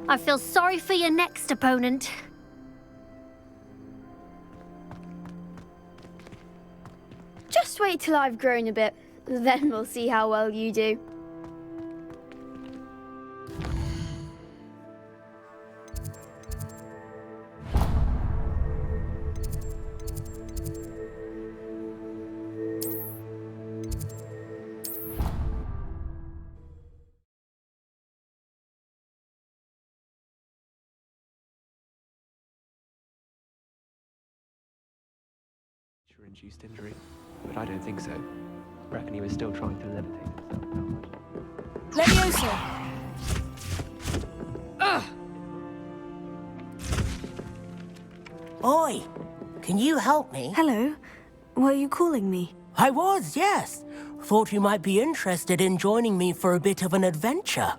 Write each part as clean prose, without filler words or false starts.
I feel sorry for your next opponent. Just wait till I've grown a bit, then we'll see how well you do. Induced injury, but I don't think so. I reckon he was still trying to levitate himself. Leviosa! Oi! Can you help me? Hello. Were you calling me? I was, yes. Thought you might be interested in joining me for a bit of an adventure.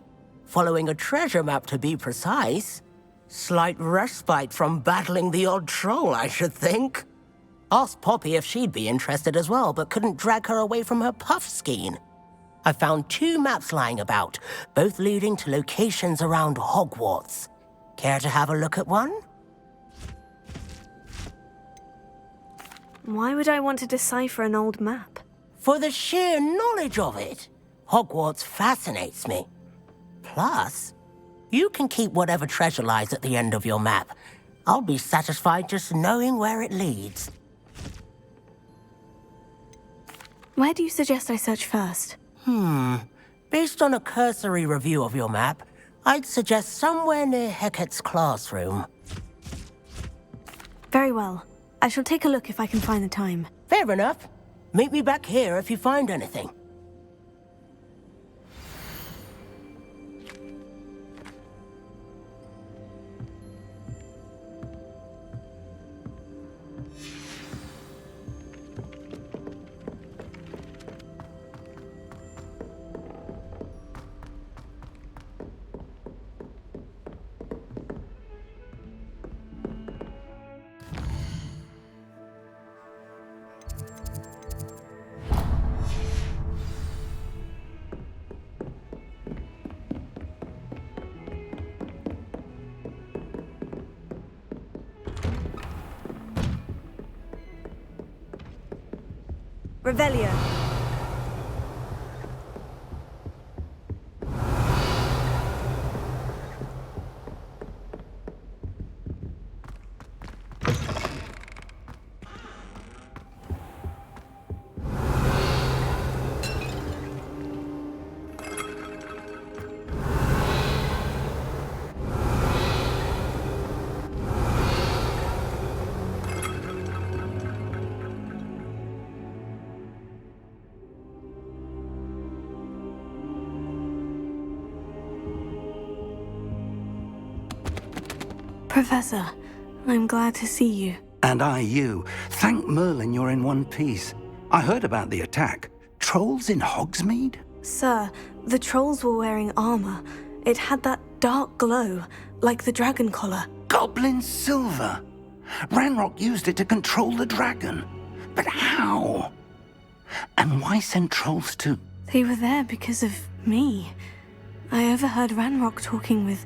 Following a treasure map, to be precise. Slight respite from battling the odd troll, I should think. Asked Poppy if she'd be interested as well, but couldn't drag her away from her puff skein. I found 2 maps lying about, both leading to locations around Hogwarts. Care to have a look at one? Why would I want to decipher an old map? For the sheer knowledge of it. Hogwarts fascinates me. Plus, you can keep whatever treasure lies at the end of your map. I'll be satisfied just knowing where it leads. Where do you suggest I search first? Based on a cursory review of your map, I'd suggest somewhere near Hecat's classroom. Very well. I shall take a look if I can find the time. Fair enough. Meet me back here if you find anything. Revelio. Professor, I'm glad to see you. And I you. Thank Merlin you're in one piece. I heard about the attack. Trolls in Hogsmeade? Sir, the trolls were wearing armor. It had that dark glow, like the dragon collar. Goblin silver! Ranrock used it to control the dragon. But how? And why send trolls to... They were there because of me. I overheard Ranrock talking with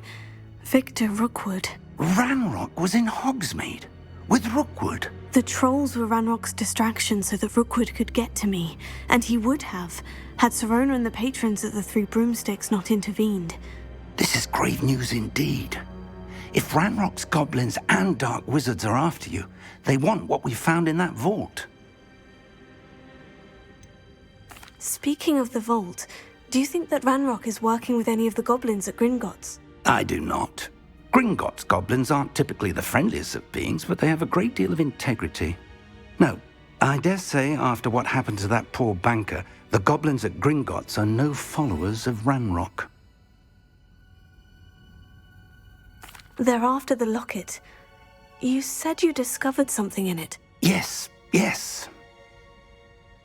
Victor Rookwood. Ranrock was in Hogsmeade? With Rookwood? The trolls were Ranrock's distraction so that Rookwood could get to me, and he would have, had Serona and the patrons at the Three Broomsticks not intervened. This is grave news indeed. If Ranrock's goblins and dark wizards are after you, they want what we found in that vault. Speaking of the vault, do you think that Ranrock is working with any of the goblins at Gringotts? I do not. Gringotts goblins aren't typically the friendliest of beings, but they have a great deal of integrity. No, I dare say after what happened to that poor banker, the goblins at Gringotts are no followers of Ranrock. They're after the locket. You said you discovered something in it. Yes.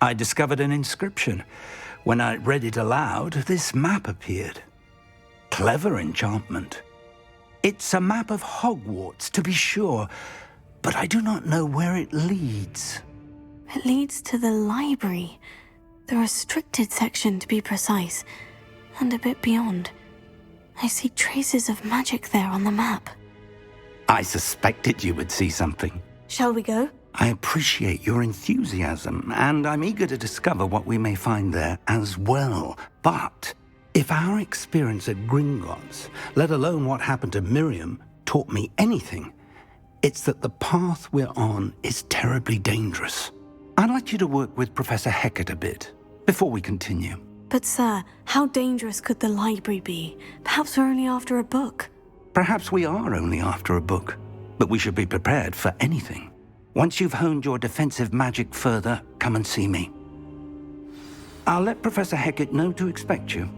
I discovered an inscription. When I read it aloud, this map appeared. Clever enchantment. It's a map of Hogwarts, to be sure, but I do not know where it leads. It leads to the library. The restricted section, to be precise, and a bit beyond. I see traces of magic there on the map. I suspected you would see something. Shall we go? I appreciate your enthusiasm, and I'm eager to discover what we may find there as well. But if our experience at Gringotts, let alone what happened to Miriam, taught me anything, it's that the path we're on is terribly dangerous. I'd like you to work with Professor Hecat a bit before we continue. But sir, how dangerous could the library be? Perhaps we're only after a book. Perhaps we are only after a book, but we should be prepared for anything. Once you've honed your defensive magic further, come and see me. I'll let Professor Hecat know to expect you.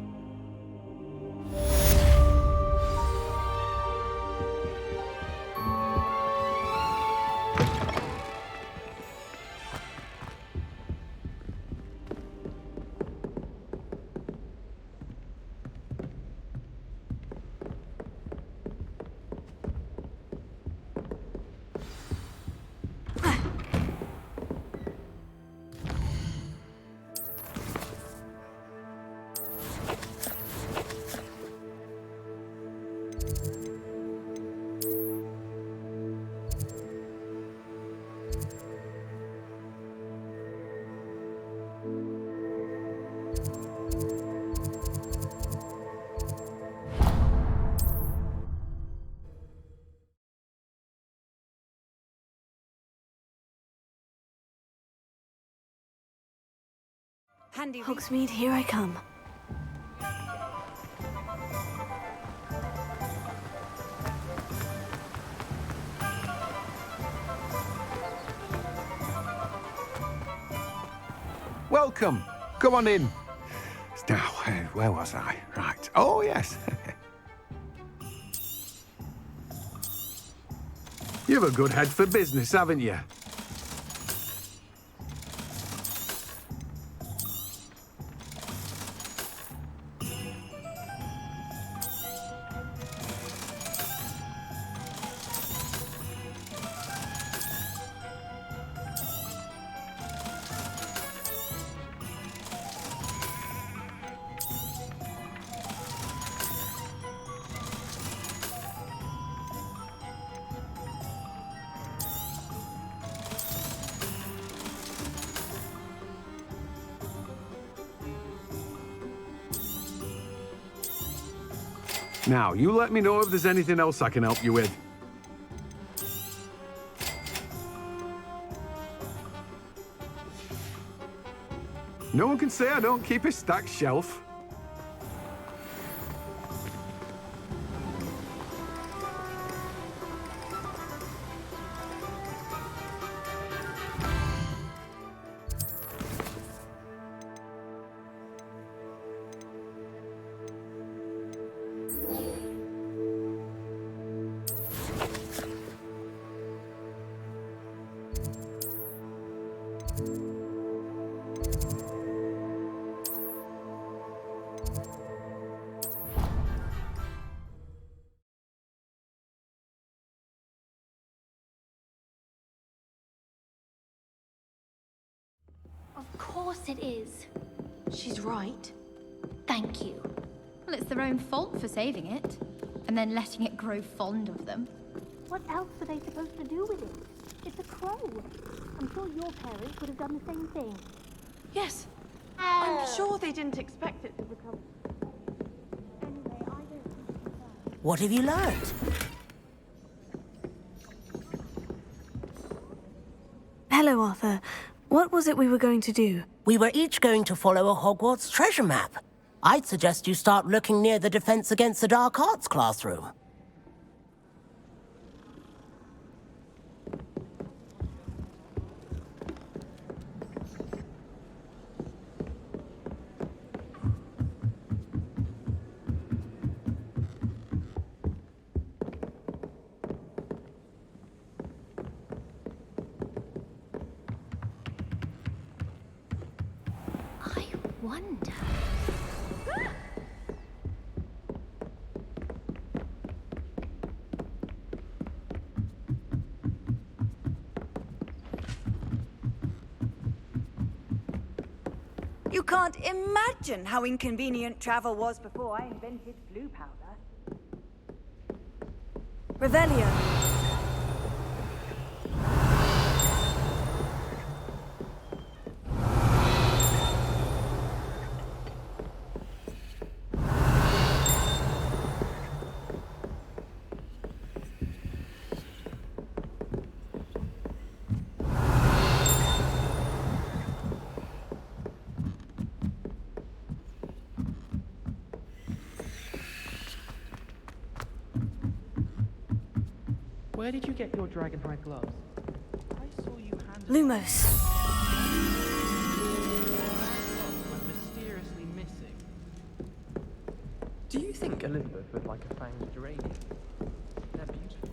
Hogsmeade, here I come. Welcome. Come on in. Now, where was I? Right. Oh, yes. You've a good head for business, haven't you? Now, you let me know if there's anything else I can help you with. No one can say I don't keep a stacked shelf. Of course it is. She's right. Thank you. Well, it's their own fault for saving it, and then letting it grow fond of them. What else were they supposed to do with it? It's a crow. I'm sure your parents would have done the same thing. Yes. I'm sure they didn't expect it to become... Anyway, I don't think you know. What have you learned? Hello, Arthur. What was it we were going to do? We were each going to follow a Hogwarts treasure map. I'd suggest you start looking near the Defense Against the Dark Arts classroom. I wonder... You can't imagine how inconvenient travel was before I invented blue powder. Revelio. Where did you get your dragonhide gloves? I saw you hand Lumos. went mysteriously missing. Do you think Elizabeth would like a fanged geranium? They're beautiful.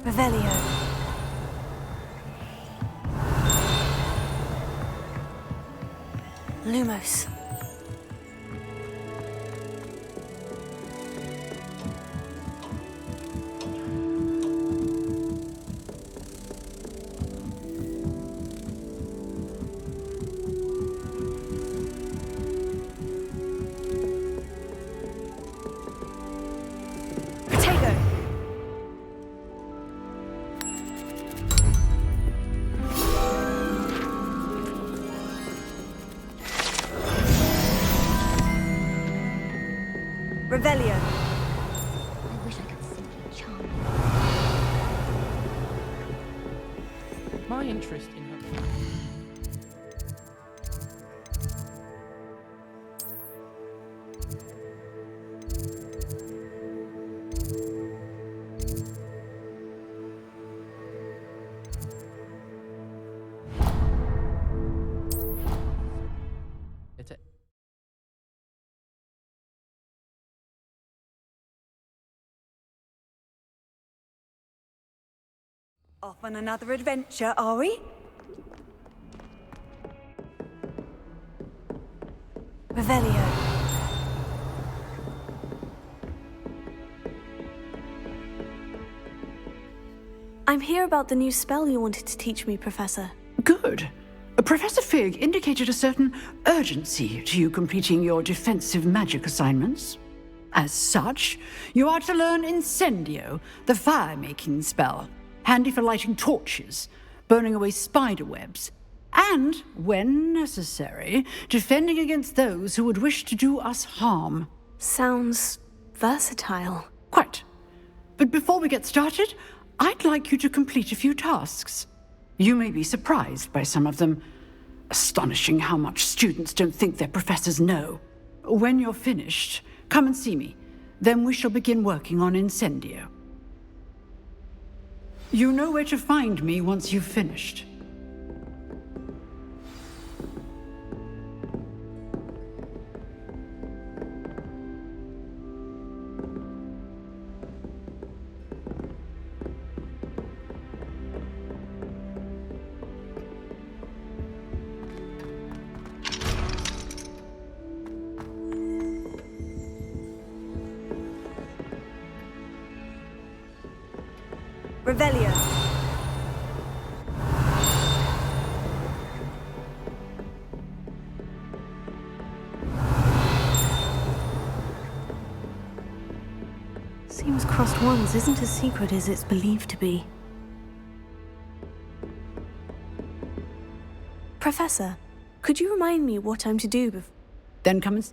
Revelio. Lumos. Revelio. I wish I could simply charm you. My interest in her. It's a Off on another adventure, are we? Revelio. I'm here about the new spell you wanted to teach me, Professor. Good. Professor Fig indicated a certain urgency to you completing your defensive magic assignments. As such, you are to learn Incendio, the fire-making spell, handy for lighting torches, burning away spider webs, and, when necessary, defending against those who would wish to do us harm. Sounds versatile. Quite. But before we get started, I'd like you to complete a few tasks. You may be surprised by some of them. Astonishing how much students don't think their professors know. When you're finished, come and see me. Then we shall begin working on Incendio. You know where to find me once you've finished. Revelio. Seems crossed once isn't as secret as it's believed to be. Professor, could you remind me what I'm to do before... Then come and...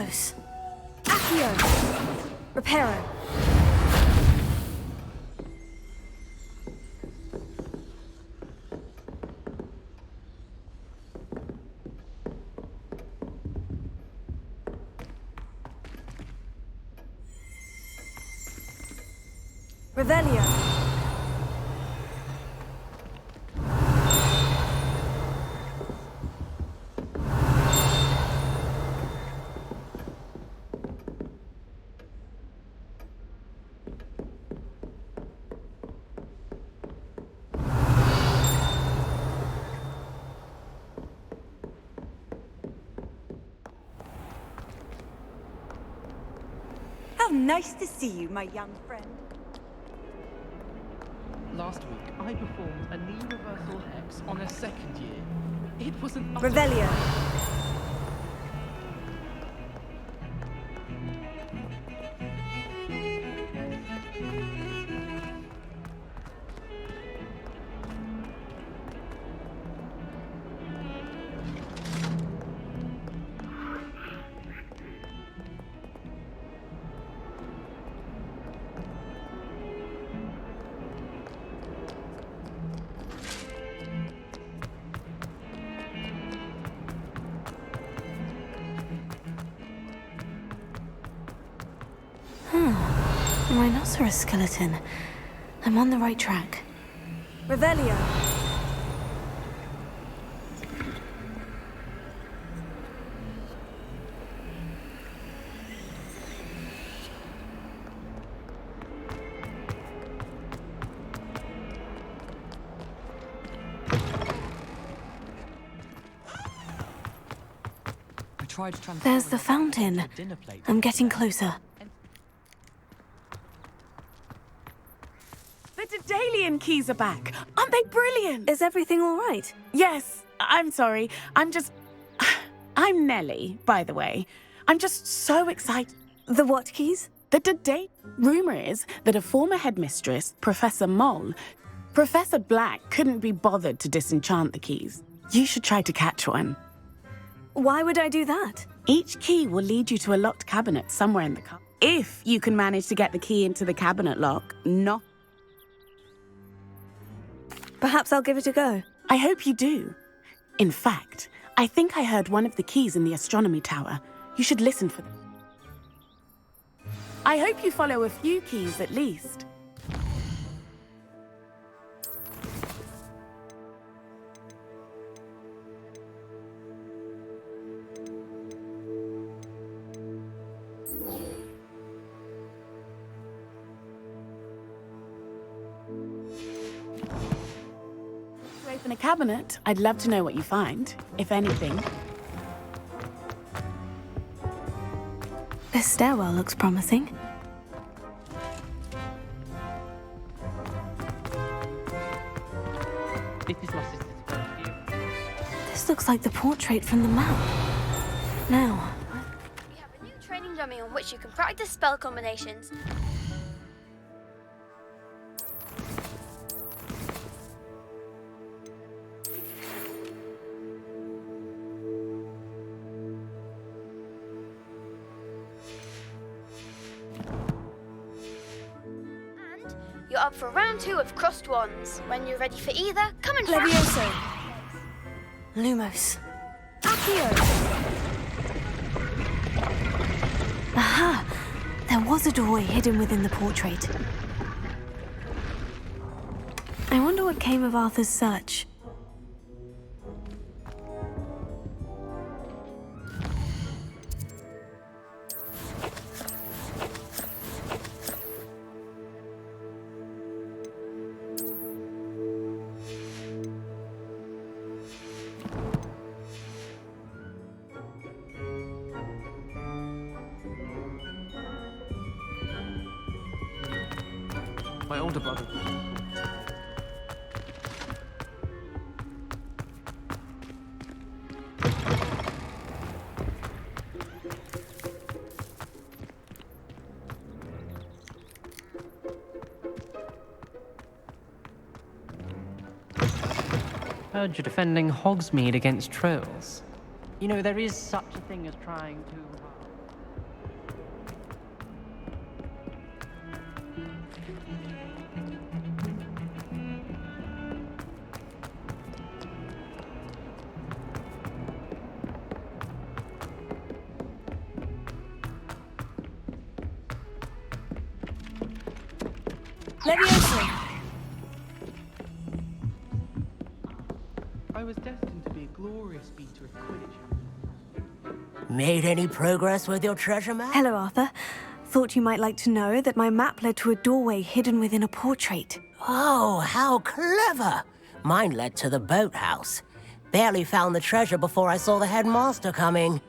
Lumos. Accio. Reparo. Revelio. How nice to see you, my young friend. Last week, I performed a knee reversal hex on a second year. It was an Revelio. Rhinoceros skeleton. I'm on the right track. Revelio. There's the fountain. I'm getting closer. The Daedalian keys are back. Aren't they brilliant? Is everything all right? Yes. I'm sorry. I'm Nellie, by the way. I'm just so excited. The what keys? Rumor is that a former headmistress, Professor Moll, Professor Black couldn't be bothered to disenchant the keys. You should try to catch one. Why would I do that? Each key will lead you to a locked cabinet somewhere in the car. If you can manage to get the key into the cabinet lock, not. Perhaps I'll give it a go. I hope you do. In fact, I think I heard one of the keys in the astronomy tower. You should listen for them. I hope you follow a few keys at least. In a cabinet, I'd love to know what you find, if anything. This stairwell looks promising. This looks like the portrait from the map. Now, We have a new training dummy on which you can practice spell combinations. You're up for round 2 of crossed wands. When you're ready for either, come and try. Levioso. Lumos. Accio. Aha! There was a doorway hidden within the portrait. I wonder what came of Arthur's search. My older brother. Heard you're defending Hogsmeade against trolls. You know, there is such a thing as trying too hard. Leviosa! I was destined to be a glorious beater of Quidditch. Made any progress with your treasure map? Hello, Arthur. Thought you might like to know that my map led to a doorway hidden within a portrait. Oh, how clever! Mine led to the boathouse. Barely found the treasure before I saw the headmaster coming.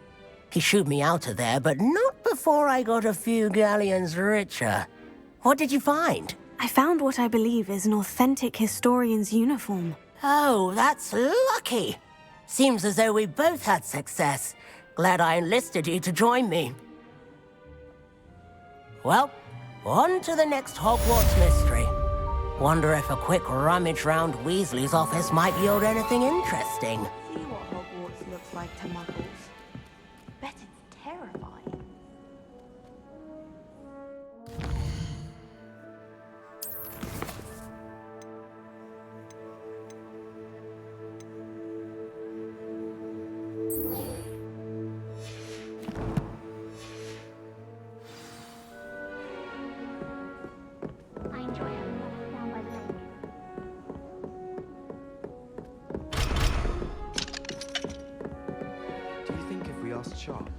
He shooed me out of there, but not before I got a few galleons richer. What did you find? I found what I believe is an authentic historian's uniform. Oh, that's lucky. Seems as though we both had success. Glad I enlisted you to join me. Well, on to the next Hogwarts mystery. Wonder if a quick rummage round Weasley's office might yield anything interesting. See what Hogwarts looks like to muggles. Bet it's terrifying. I enjoy having walks down by the lake. Do you think if we asked Sharp?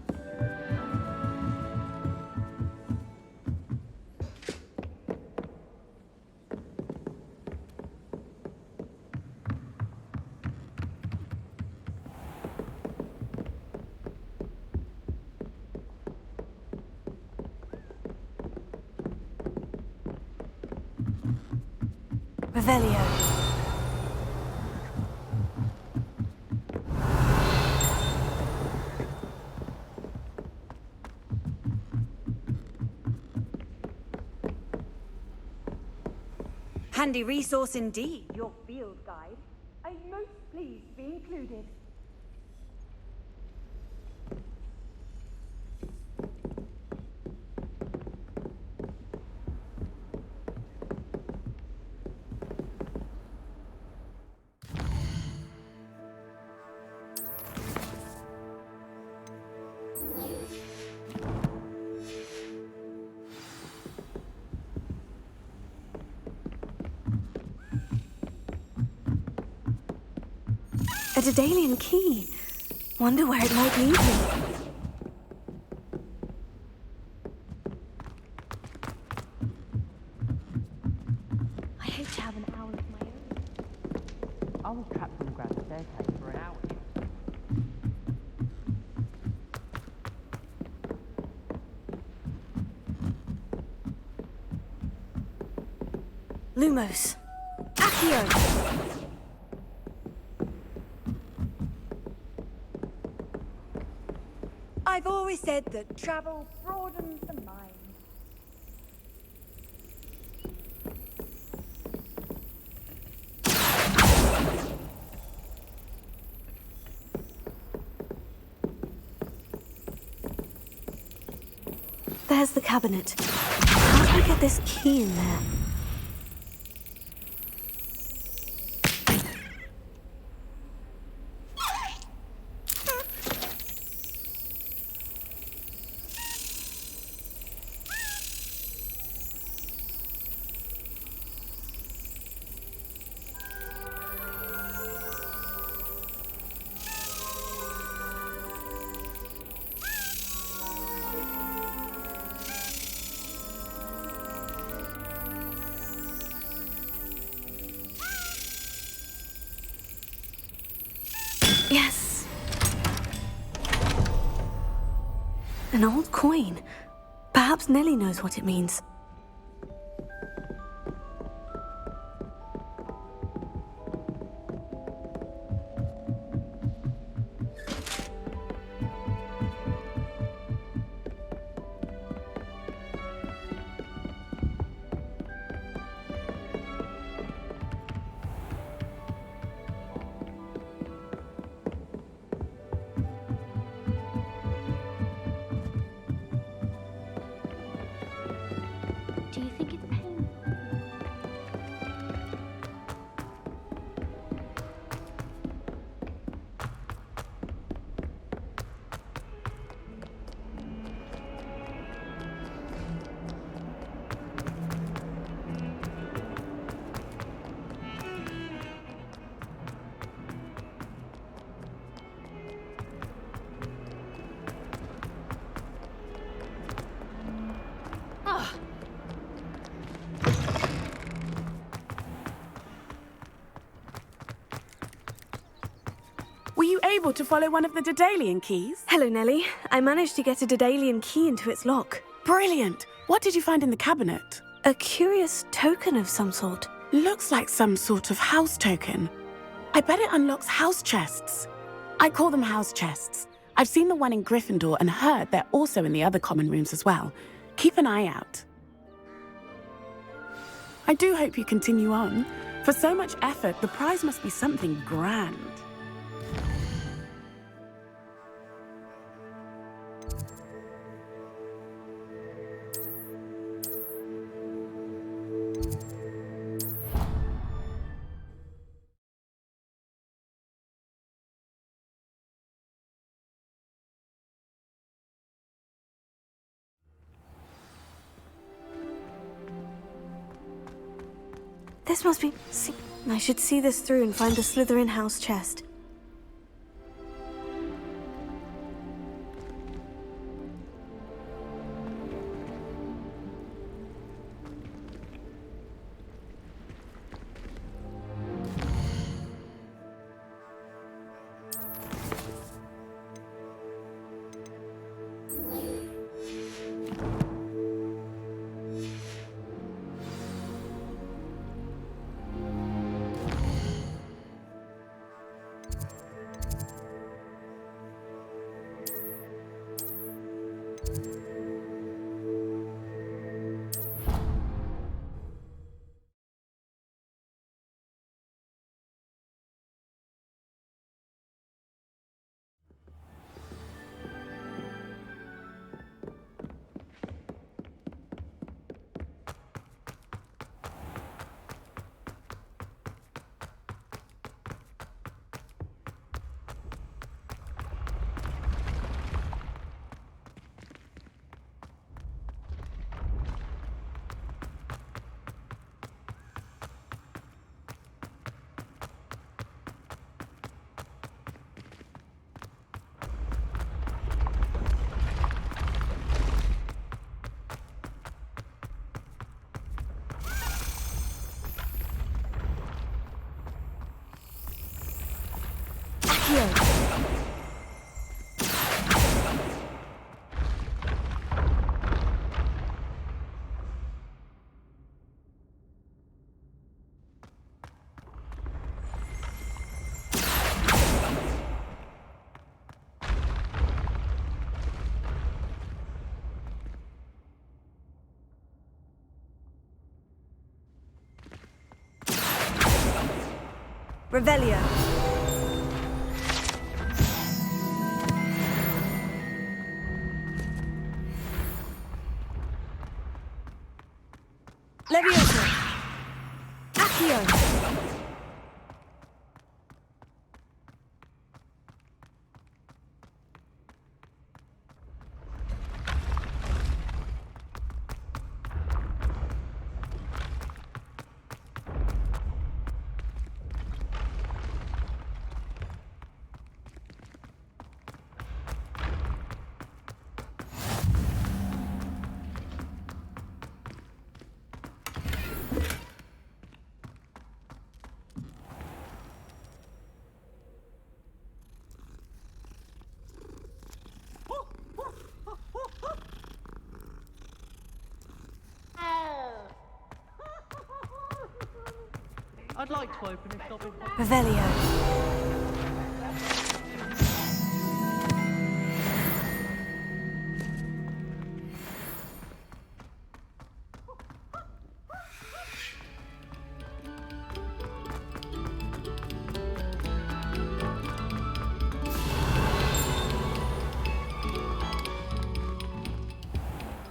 Revelio. Handy resource indeed, your field guide. I'm most pleased to be included. A Daedalian key. Wonder where it might lead me. I hope to have an hour of my own. I was trapped on the grand staircase for an hour. Lumos. Accio! I've always said that travel broadens the mind. There's the cabinet. How do I get this key in there? Yes. An old coin. Perhaps Nellie knows what it means. able to follow one of the Daedalian keys? Hello, Nellie. I managed to get a Daedalian key into its lock. Brilliant. What did you find in the cabinet? A curious token of some sort. Looks like some sort of house token. I bet it unlocks house chests. I call them house chests. I've seen the one in Gryffindor and heard they're also in the other common rooms as well. Keep an eye out. I do hope you continue on. For so much effort, the prize must be something grand. This must be... I should see this through and find the Slytherin house chest. Revelio. Levioso. Accio. I'd like to open it, stop it. Revelio.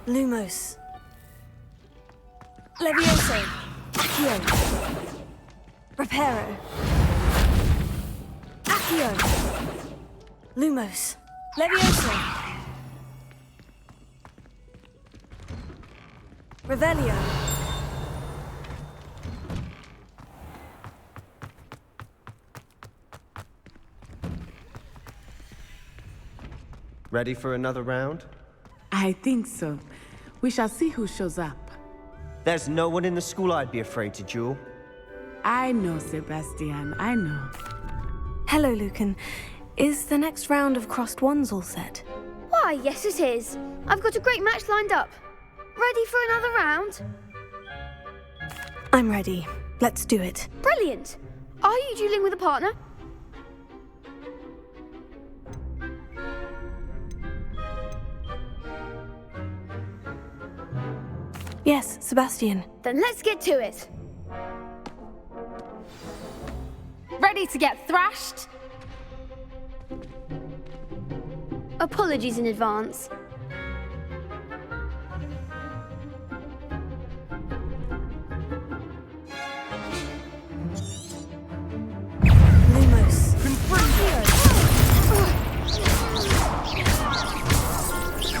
Lumos. Levioso. Accio. Reparo. Accio. Lumos. Levioso. Revelio. Ready for another round? I think so. We shall see who shows up. There's no one in the school I'd be afraid to duel. I know, Sebastian, I know. Hello, Lucan. Is the next round of crossed wands all set? Why, yes it is. I've got a great match lined up. Ready for another round? I'm ready. Let's do it. Brilliant. Are you dueling with a partner? Yes, Sebastian. Then let's get to it. Ready to get thrashed? Apologies in advance. Lumos.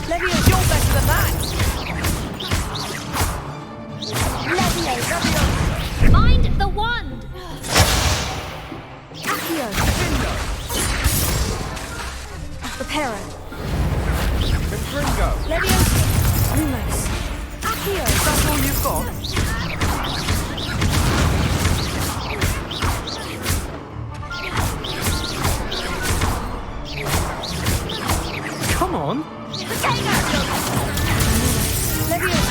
Levio's you're better than that. Levio. Mind the wand! Accio. Reparo. Confringo. Leviosa. Lumos. Accio. That's all you've got? Come on. Leviosa.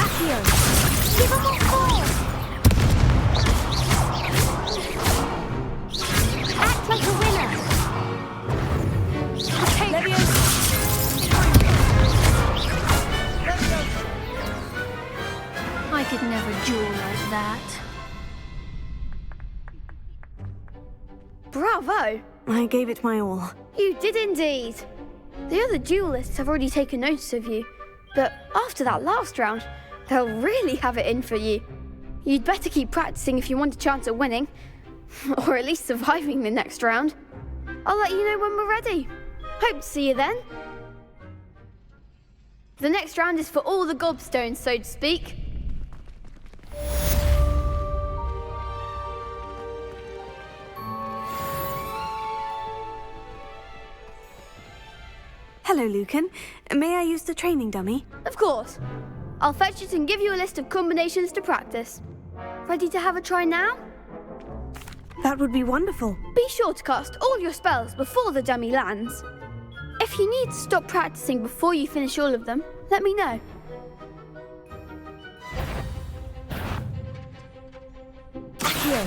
Accio. Give him more force. Act like a winner. Leviosa. I could never duel like that. Bravo! I gave it my all. You did indeed. The other duelists have already taken notice of you, but after that last round, they'll really have it in for you. You'd better keep practicing if you want a chance at winning, or at least surviving the next round. I'll let you know when we're ready. Hope to see you then. The next round is for all the gobstones, so to speak. Hello, Lucan. May I use the training dummy? Of course. I'll fetch it and give you a list of combinations to practice. Ready to have a try now? That would be wonderful. Be sure to cast all your spells before the dummy lands. If you need to stop practicing before you finish all of them, let me know. Here.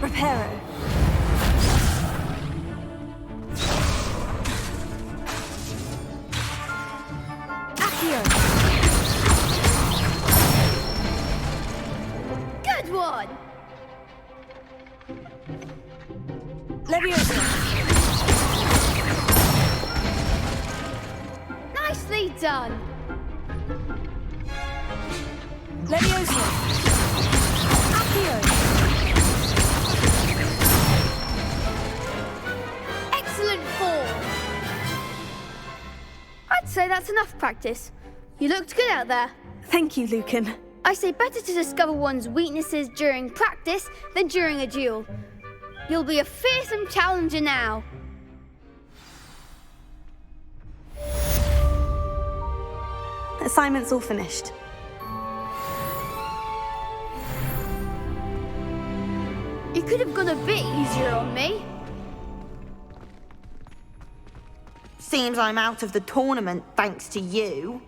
Reparo. Accio. Good one. Leviosa. Nicely done. Leviosa. Accio. Excellent form. I'd say that's enough practice. You looked good out there. Thank you, Lucan. I say better to discover one's weaknesses during practice than during a duel. You'll be a fearsome challenger now. Assignment's all finished. You could have gone a bit easier on me. Seems I'm out of the tournament thanks to you.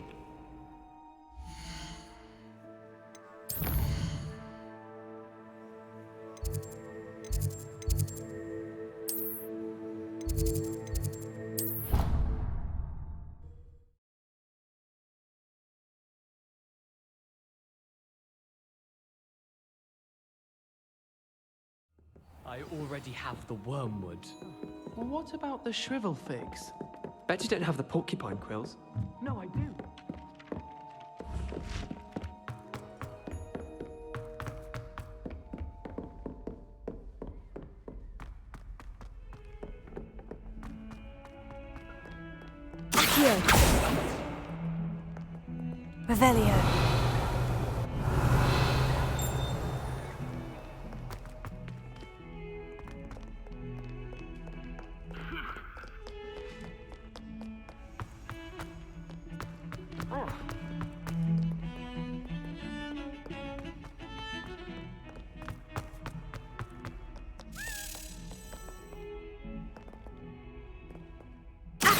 I already have the wormwood. Well, what about the shrivel figs? Bet you don't have the porcupine quills. No, I do. Accio. Revelio.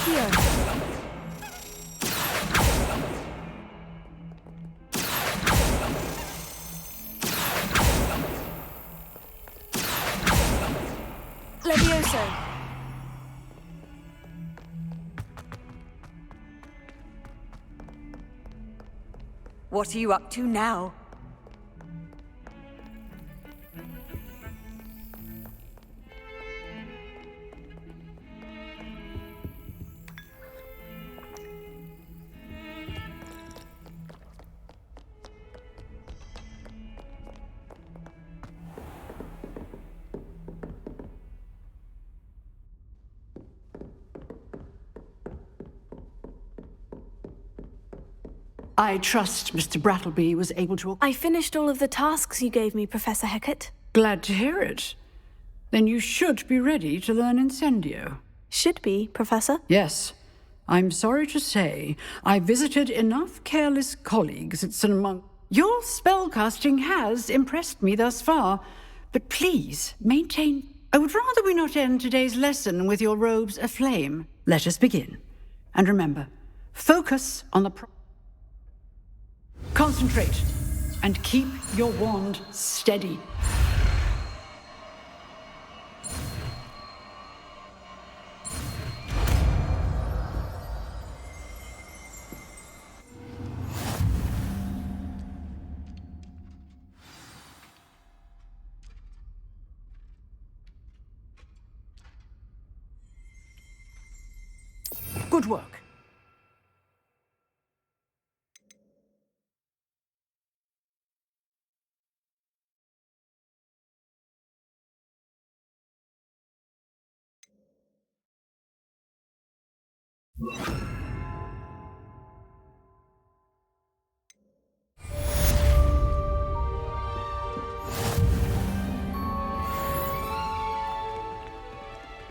Incendio. Levioso. What are you up to now? I trust Mr. Brattleby was able to... I finished all of the tasks you gave me, Professor Hecat. Glad to hear it. Then you should be ready to learn Incendio. Should be, Professor? Yes. I'm sorry to say, I visited enough careless colleagues at St. Monk. Your spellcasting has impressed me thus far, but please, maintain... I would rather we not end today's lesson with your robes aflame. Let us begin. And remember, focus on the... Concentrate, and keep your wand steady. Good work.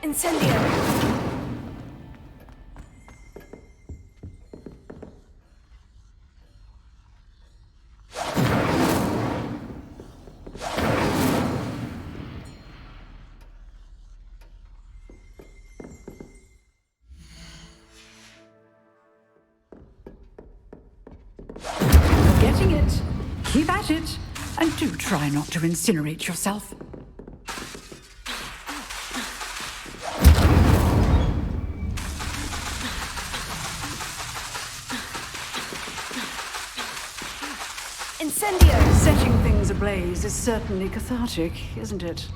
Incendio. Getting it. Keep at it. And do try not to incinerate yourself. Incendio. Setting things ablaze is certainly cathartic, isn't it?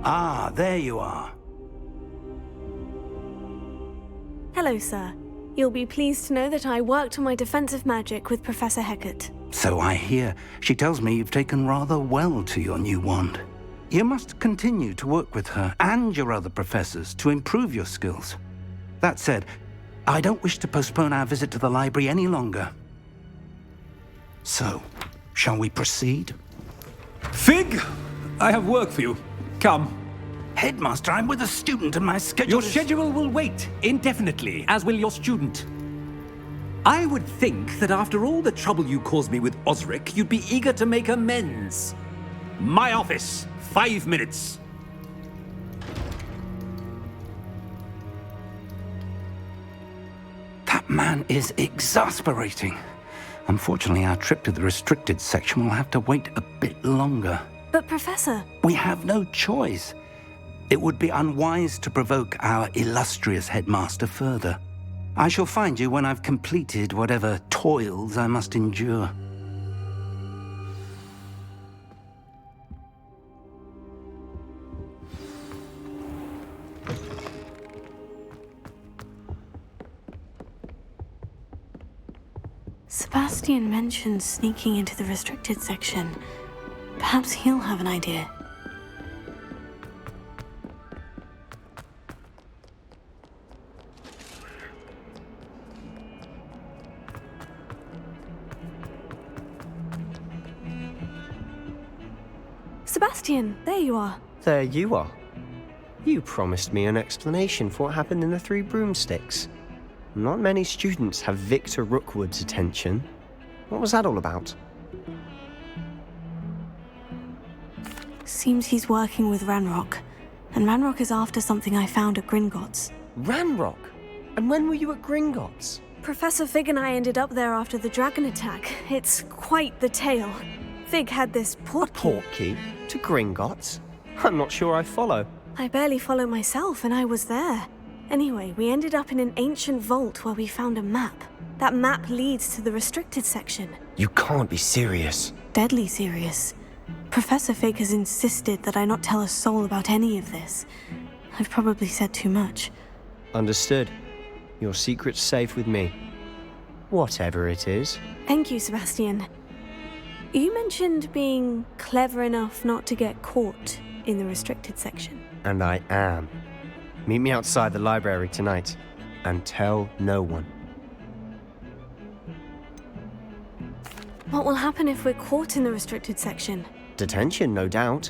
Ah, there you are. Hello, sir. You'll be pleased to know that I worked on my defensive magic with Professor Hecat. So I hear. She tells me you've taken rather well to your new wand. You must continue to work with her and your other professors to improve your skills. That said, I don't wish to postpone our visit to the library any longer. So, shall we proceed? Fig! I have work for you. Come. Headmaster, I'm with a student and my schedule Your schedule will wait indefinitely, as will your student. I would think that after all the trouble you caused me with Osric, you'd be eager to make amends. My office, 5 minutes. That That man is exasperating. Unfortunately, our trip to the restricted section will have to wait a bit longer. But Professor... We have no choice. It would be unwise to provoke our illustrious headmaster further. I shall find you when I've completed whatever toils I must endure. Sebastian mentioned sneaking into the restricted section. Perhaps he'll have an idea. Sebastian, there you are. There you are. You promised me an explanation for what happened in the Three Broomsticks. Not many students have Victor Rookwood's attention. What was that all about? Seems he's working with Ranrock. And Ranrock is after something I found at Gringotts. Ranrock? And when were you at Gringotts? Professor Fig and I ended up there after the dragon attack. It's quite the tale. Fig had this portkey. A portkey? To Gringotts? I'm not sure I follow. I barely follow myself, and I was there. Anyway, we ended up in an ancient vault where we found a map. That map leads to the restricted section. You can't be serious. Deadly serious. Professor Fig has insisted that I not tell a soul about any of this. I've probably said too much. Understood. Your secret's safe with me. Whatever it is. Thank you, Sebastian. You mentioned being clever enough not to get caught in the restricted section. And I am. Meet me outside the library tonight, and tell no one. What will happen if we're caught in the restricted section? Detention, no doubt.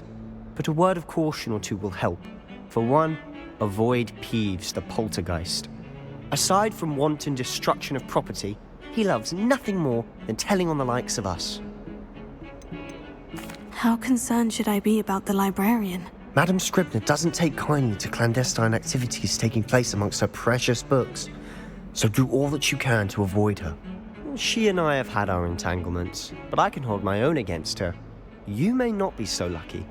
But a word of caution or two will help. For one, avoid Peeves the poltergeist. Aside from wanton destruction of property, he loves nothing more than telling on the likes of us. How concerned should I be about the librarian? Madam Scribner doesn't take kindly to clandestine activities taking place amongst her precious books, so do all that you can to avoid her. She and I have had our entanglements, but I can hold my own against her. You may not be so lucky.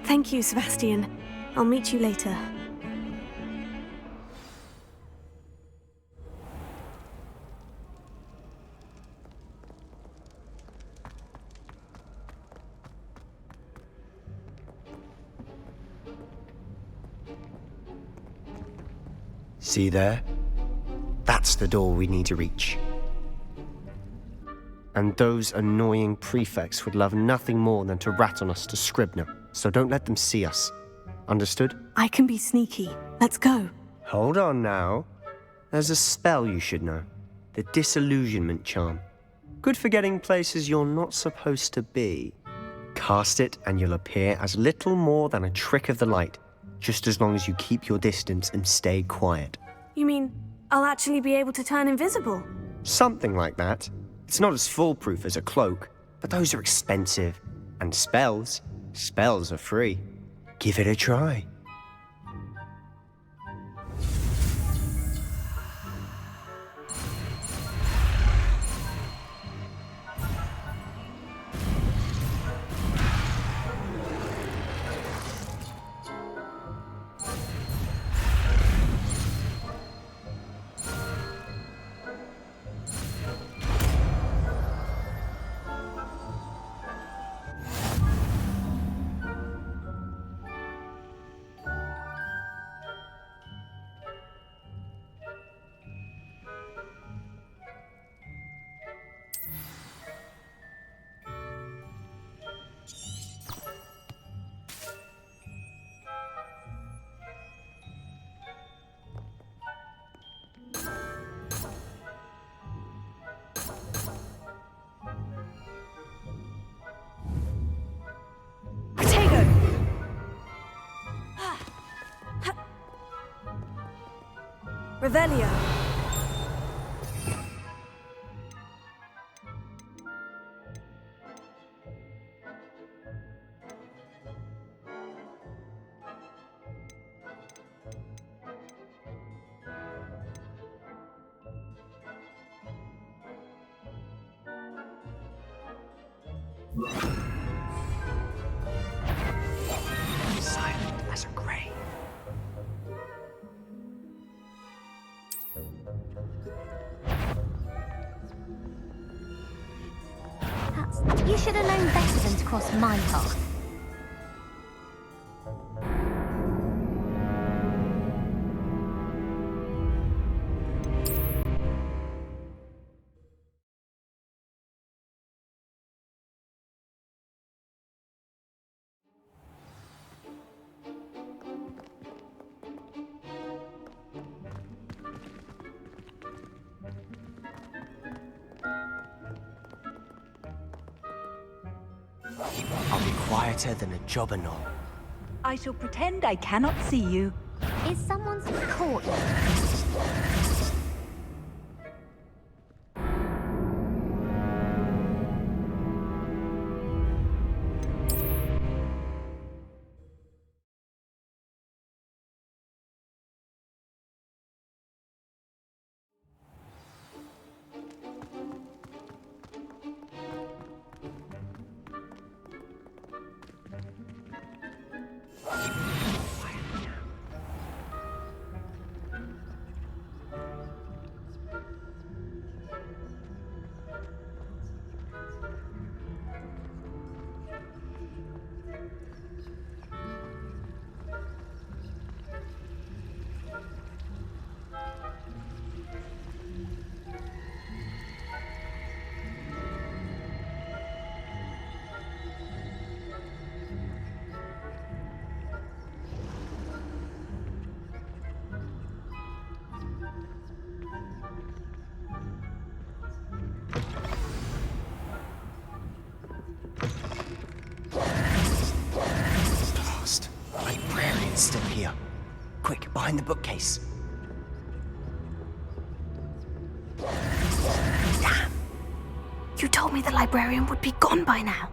Thank you, Sebastian. I'll meet you later. See there? That's the door we need to reach. And those annoying prefects would love nothing more than to rat on us to Scribner, so don't let them see us. Understood? I can be sneaky. Let's go. Hold on now. There's a spell you should know. The Disillusionment Charm. Good for getting places you're not supposed to be. Cast it and you'll appear as little more than a trick of the light, just as long as you keep your distance and stay quiet. You mean I'll actually be able to turn invisible? Something like that. It's not as foolproof as a cloak, but those are expensive. And spells are free. Give it a try. Revelio. Silent as a grave. You should have known better than to cross my path. I'll be quieter than a jobberknoll. I shall pretend I cannot see you. Is someone's caught you? Librarian's still here. Quick, behind the bookcase. Damn. You told me the librarian would be gone by now.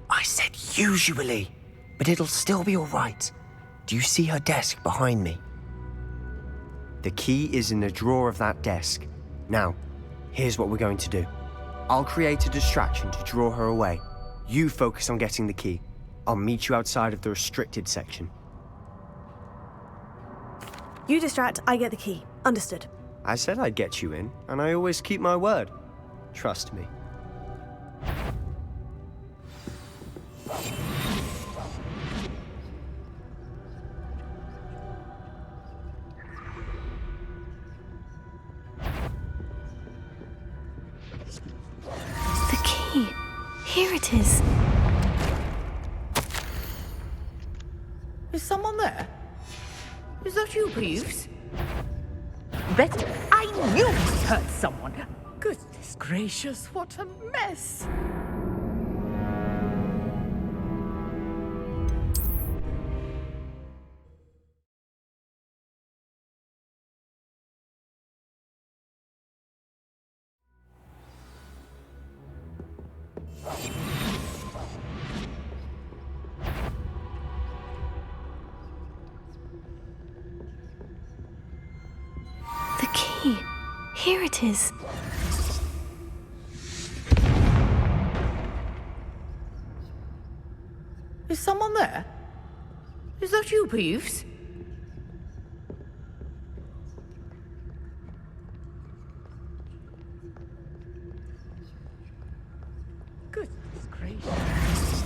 I said usually, but it'll still be all right. Do you see her desk behind me? The key is in the drawer of that desk. Now, here's what we're going to do. I'll create a distraction to draw her away. You focus on getting the key. I'll meet you outside of the restricted section. You distract, I get the key. Understood. I said I'd get you in, and I always keep my word. Trust me. The key. Here it is. Is someone there? Is that you, Peeves? Better. I knew I heard someone. Goodness gracious, what a mess. The key. Here it is. Is someone there? Is that you, Peeves? Goodness gracious.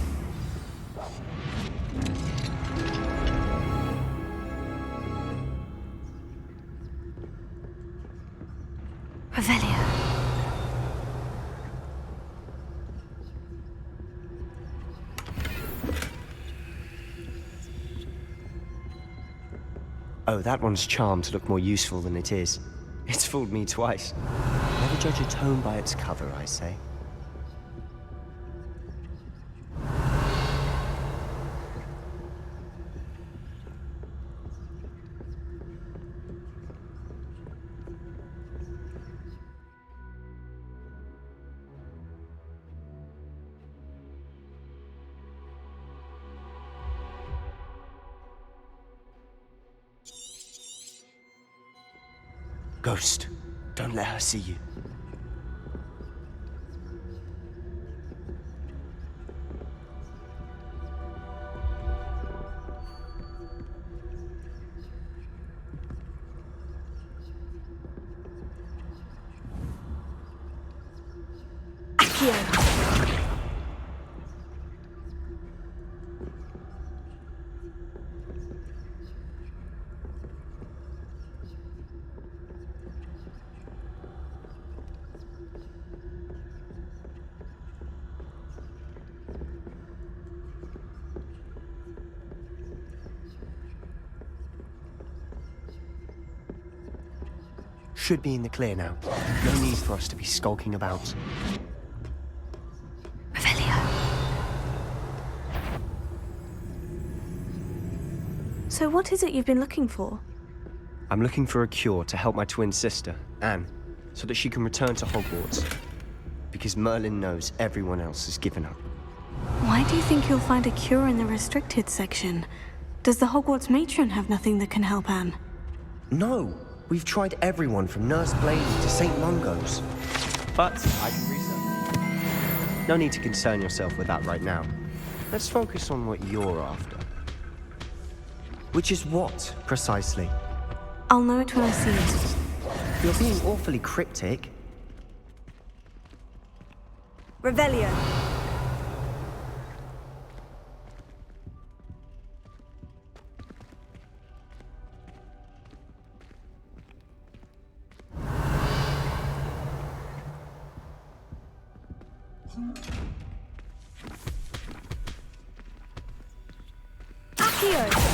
Revelio. Oh, that one's charmed to look more useful than it is. It's fooled me twice. Never judge a tome by its cover, I say. Ghost, don't let her see you. Accio. Should be in the clear now. No need for us to be skulking about. So what is it you've been looking for? I'm looking for a cure to help my twin sister, Anne, so that she can return to Hogwarts. Because Merlin knows everyone else has given up. Why do you think you'll find a cure in the restricted section? Does the Hogwarts matron have nothing that can help Anne? No! We've tried everyone from Nurse Blady to St. Mungo's. But I can research. No need to concern yourself with that right now. Let's focus on what you're after. Which is what, precisely? I'll know it when I see it. You're being awfully cryptic. Revelio. Accio.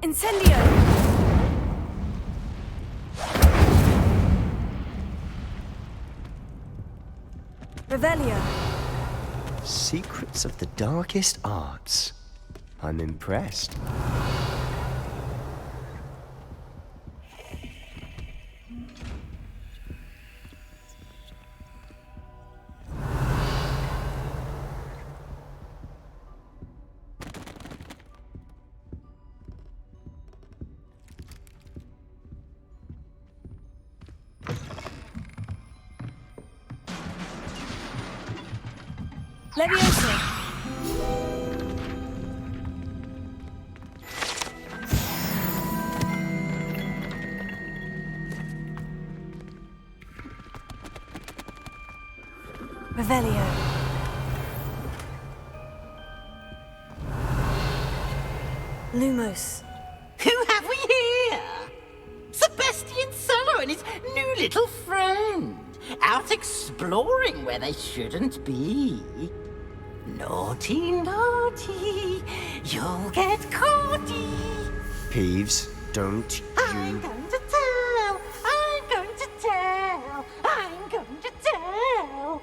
Incendio! Revelio. Secrets of the darkest arts. I'm impressed. Leviosa. Revelio. Lumos. Who have we here? Sebastian Solo and his new little friend. Out exploring where they shouldn't be. Naughty, naughty, you'll get caughty. Peeves, don't you... I'm going to tell, I'm going to tell, I'm going to tell.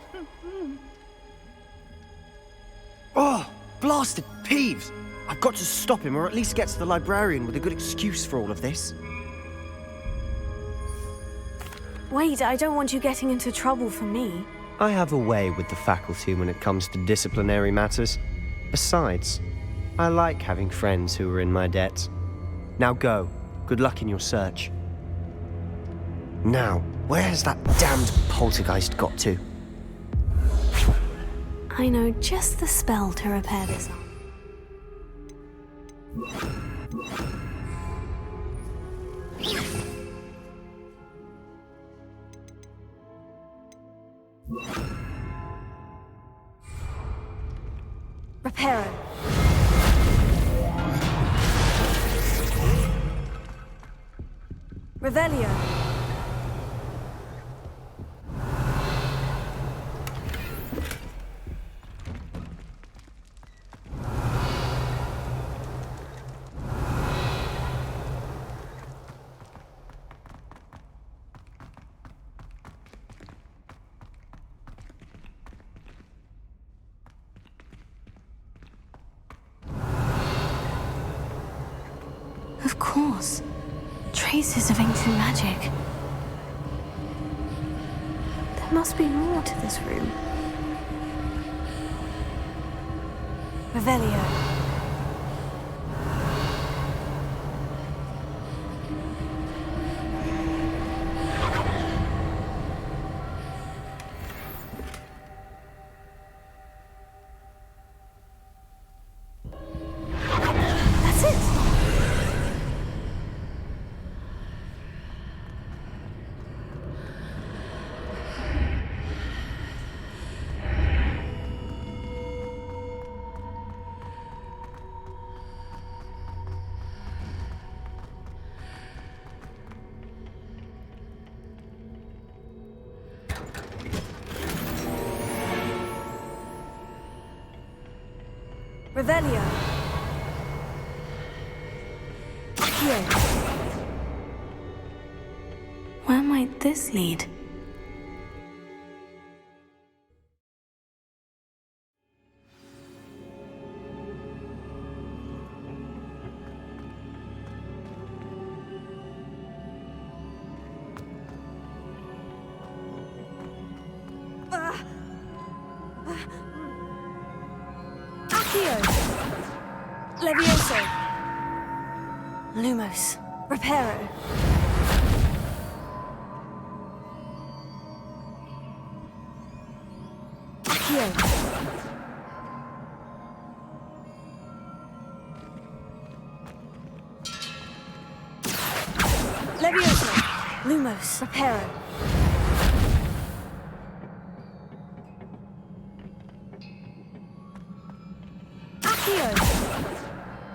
Oh, blasted Peeves! I've got to stop him, or at least get to the librarian with a good excuse for all of this. Wait, I don't want you getting into trouble for me. I have a way with the faculty when it comes to disciplinary matters. Besides, I like having friends who are in my debt. Now go. Good luck in your search. Now, where has that damned poltergeist got to? I know just the spell to repair this up. Reparo. Revelio. Of course. Traces of ancient magic. There must be more to this room. Revelio. Revelio. Here. Where might this lead? Levioso. Lumos. Reparo. Accio. Levioso. Lumos. Reparo.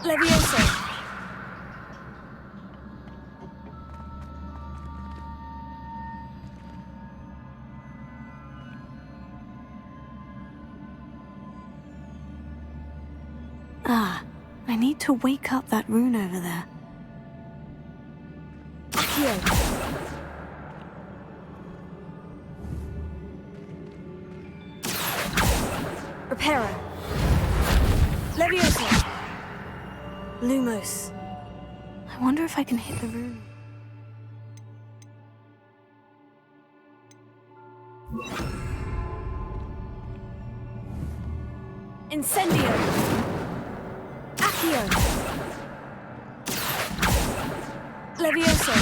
Levioso. Ah, I need to wake up that rune over there. Here. Reparo. Levioso. Lumos. I wonder if I can hit the rune. Incendio. Accio. Levioso.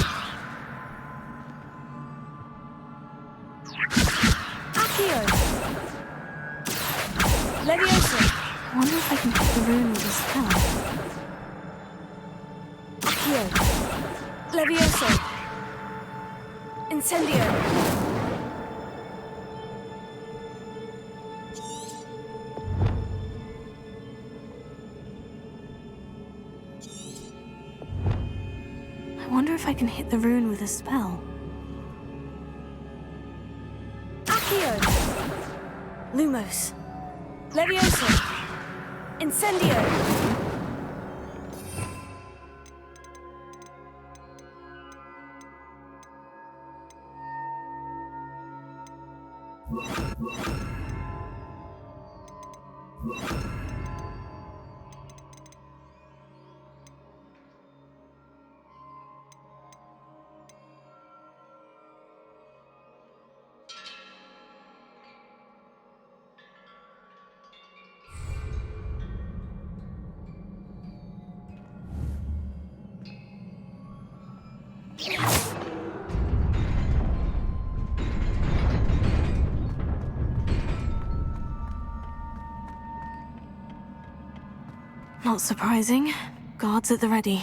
Accio. Levioso. I wonder if I can hit the rune with a spell. Accio. Levioso. Incendio. I wonder if I can hit the rune with a spell. Accio. Lumos. Levioso. Incendio. Not surprising. Guards at the ready.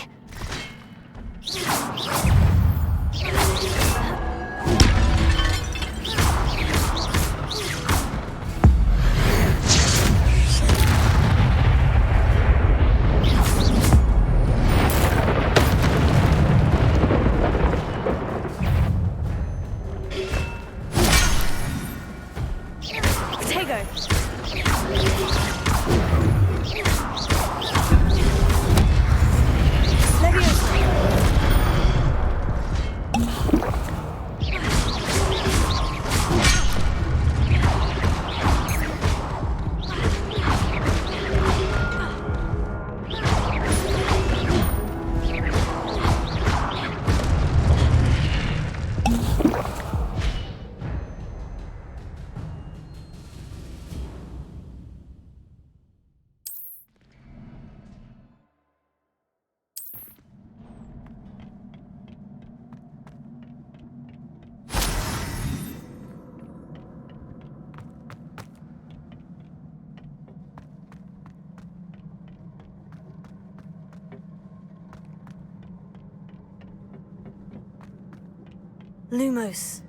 Lumos.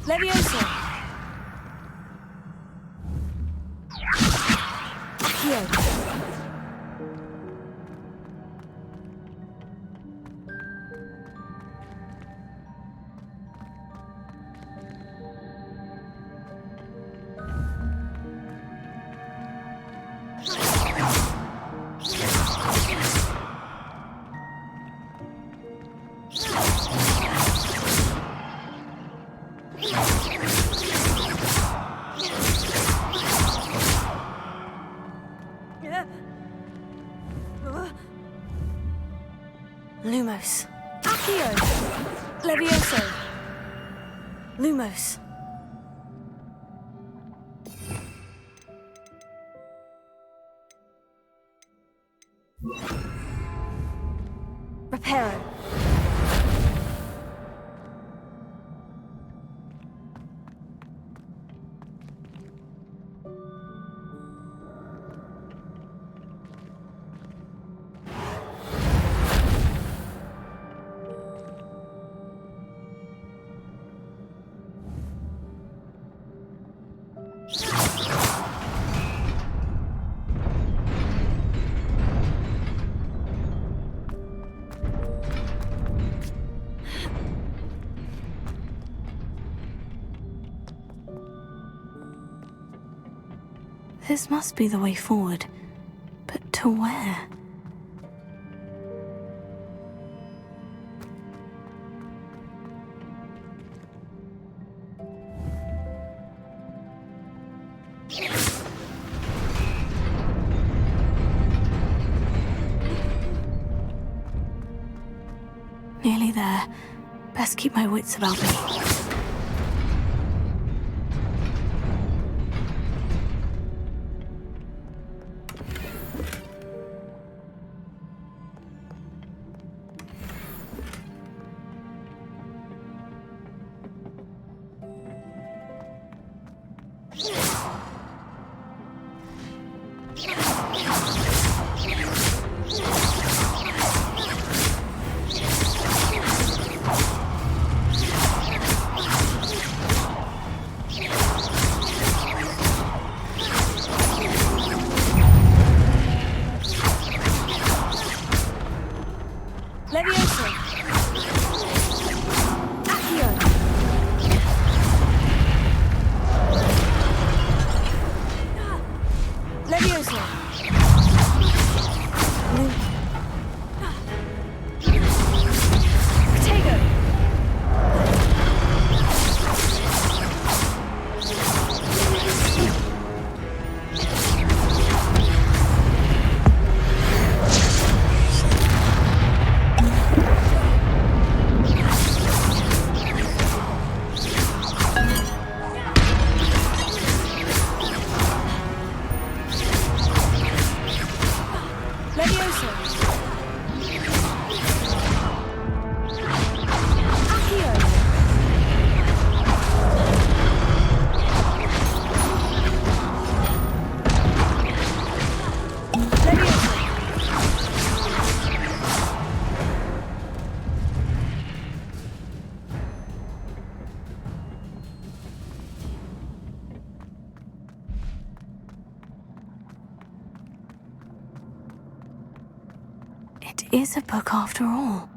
Leviosa. Accio. Lumos. Accio. Levioso. Lumos. Reparo. This must be the way forward. But to where? Nearly there. Best keep my wits about me. It is a book after all.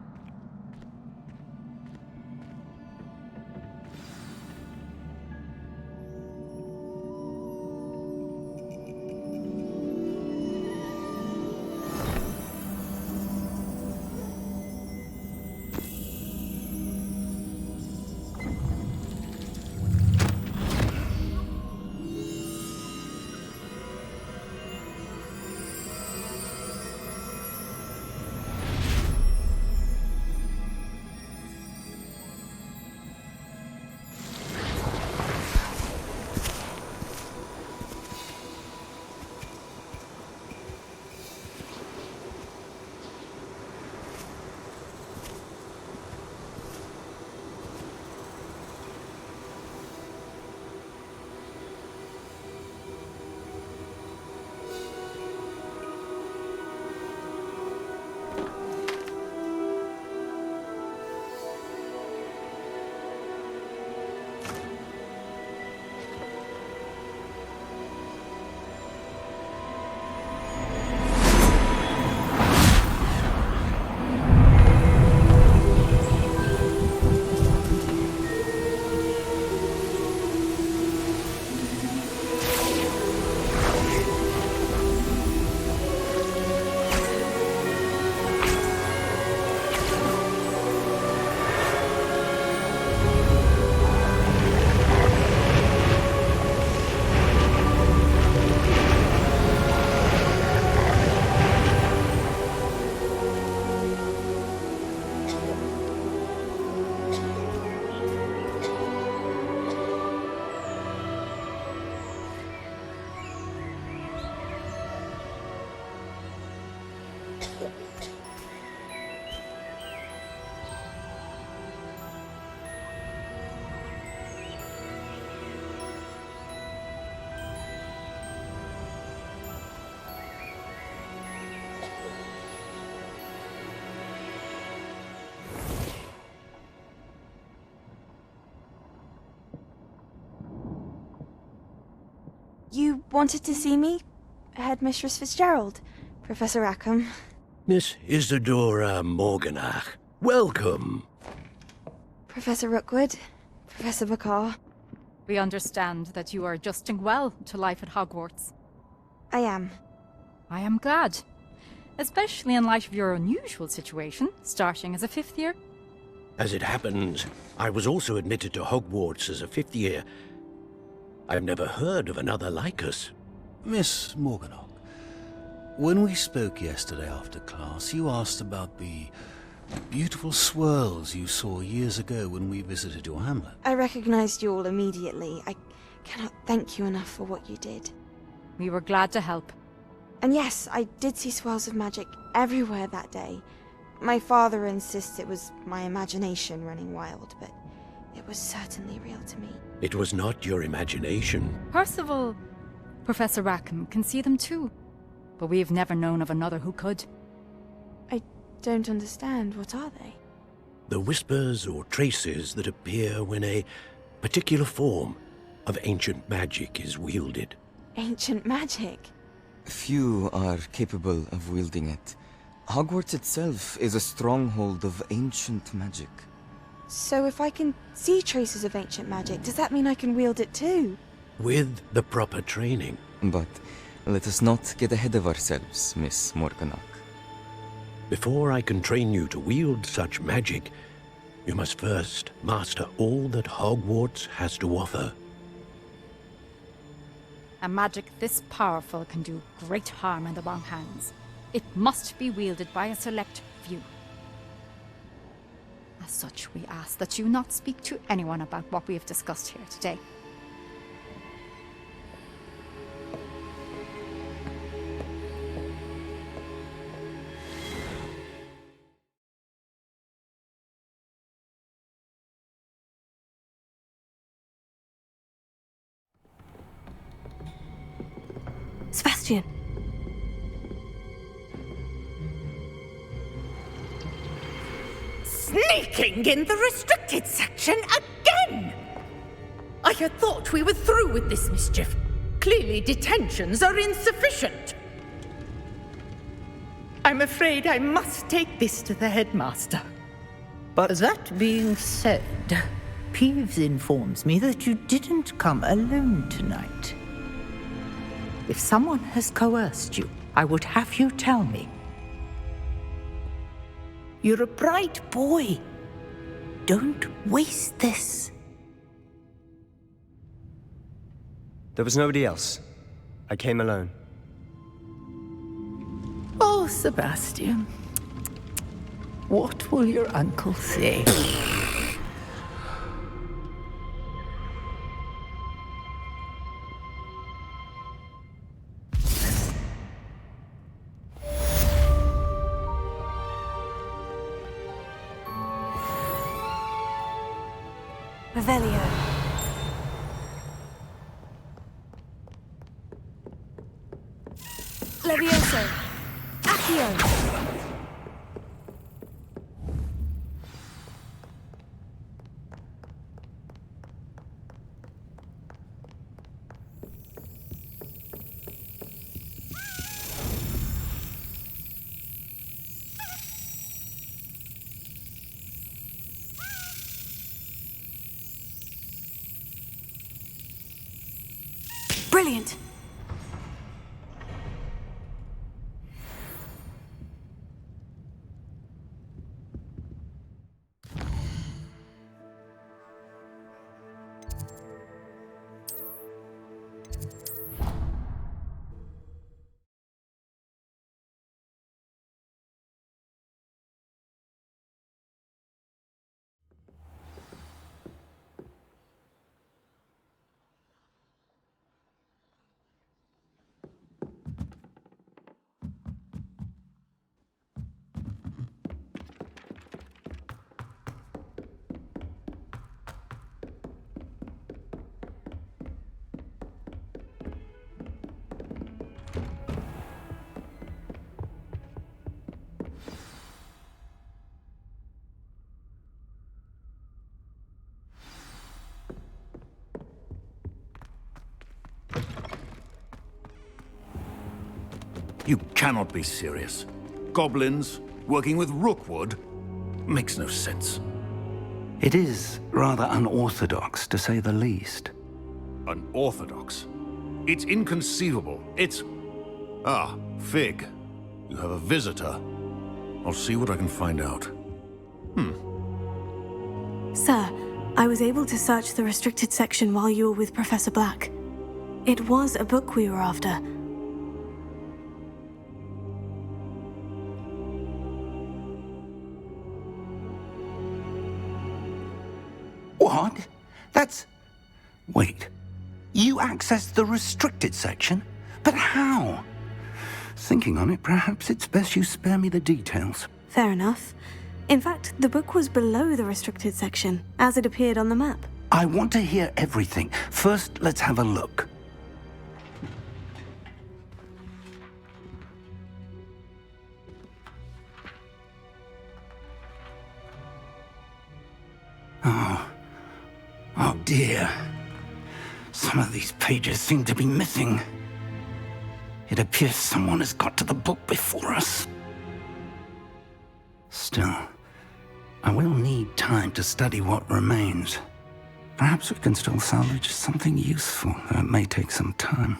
You wanted to see me? Headmistress Fitzgerald, Professor Rackham. Miss Isadora Morganach, welcome. Professor Rookwood, Professor Bakar. We understand that you are adjusting well to life at Hogwarts. I am. I am glad. Especially in light of your unusual situation, starting as a 5th year. As it happens, I was also admitted to Hogwarts as a 5th year. I've never heard of another like us. Miss Morganock, when we spoke yesterday after class, you asked about the beautiful swirls you saw years ago when we visited your hamlet. I recognized you all immediately. I cannot thank you enough for what you did. We were glad to help. And yes, I did see swirls of magic everywhere that day. My father insists it was my imagination running wild, but it was certainly real to me. It was not your imagination. Percival, Professor Rackham can see them too, but we've never known of another who could. I don't understand. What are they? The whispers or traces that appear when a particular form of ancient magic is wielded. Ancient magic? Few are capable of wielding it. Hogwarts itself is a stronghold of ancient magic. So if I can see traces of ancient magic, does that mean I can wield it too? With the proper training. But let us not get ahead of ourselves, Miss Morganock. Before I can train you to wield such magic, you must first master all that Hogwarts has to offer. A magic this powerful can do great harm in the wrong hands. It must be wielded by a select few. As such, we ask that you not speak to anyone about what we have discussed here today. Sebastian. Sneaking in the restricted section again! I had thought we were through with this mischief. Clearly detentions are insufficient. I'm afraid I must take this to the headmaster. But that being said, Peeves informs me that you didn't come alone tonight. If someone has coerced you, I would have you tell me. You're a bright boy. Don't waste this. There was nobody else. I came alone. Oh, Sebastian. What will your uncle say? Revelio. Levioso. Accio. Brilliant. You cannot be serious. Goblins working with Rookwood makes no sense. It is rather unorthodox, to say the least. Unorthodox? It's inconceivable. It's... Ah, Fig. You have a visitor. I'll see what I can find out. Sir, I was able to search the restricted section while you were with Professor Black. It was a book we were after. What? That's... Wait. You accessed the restricted section? But how? Thinking on it, perhaps it's best you spare me the details. Fair enough. In fact, the book was below the restricted section, as it appeared on the map. I want to hear everything. First, let's have a look. Oh dear. Some of these pages seem to be missing. It appears someone has got to the book before us. Still, I will need time to study what remains. Perhaps we can still salvage something useful, though it may take some time.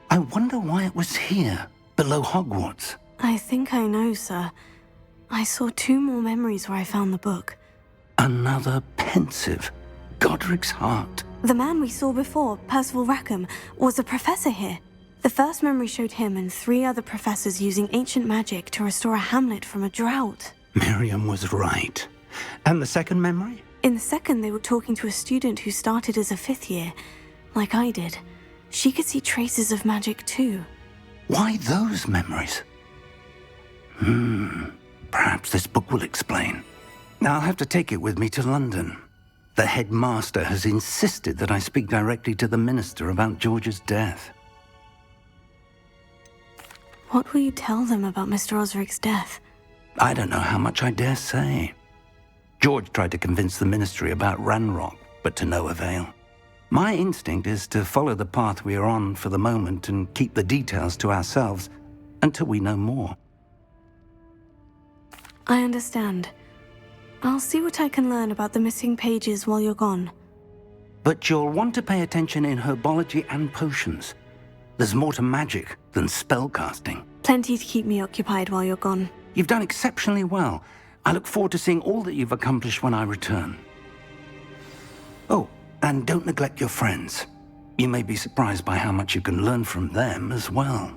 I wonder why it was here, below Hogwarts. I think I know, sir. I saw 2 more memories where I found the book. Another pensive. Godric's heart. The man we saw before, Percival Rackham, was a professor here. The first memory showed him and 3 other professors using ancient magic to restore a hamlet from a drought. Miriam was right. And the second memory? In the second, they were talking to a student who started as a 5th year, like I did. She could see traces of magic too. Why those memories? Perhaps this book will explain. I'll have to take it with me to London. The headmaster has insisted that I speak directly to the minister about George's death. What will you tell them about Mr. Osric's death? I don't know how much I dare say. George tried to convince the ministry about Ranrock, but to no avail. My instinct is to follow the path we are on for the moment and keep the details to ourselves until we know more. I understand. I'll see what I can learn about the missing pages while you're gone. But you'll want to pay attention in herbology and potions. There's more to magic than spellcasting. Plenty to keep me occupied while you're gone. You've done exceptionally well. I look forward to seeing all that you've accomplished when I return. Oh, and don't neglect your friends. You may be surprised by how much you can learn from them as well.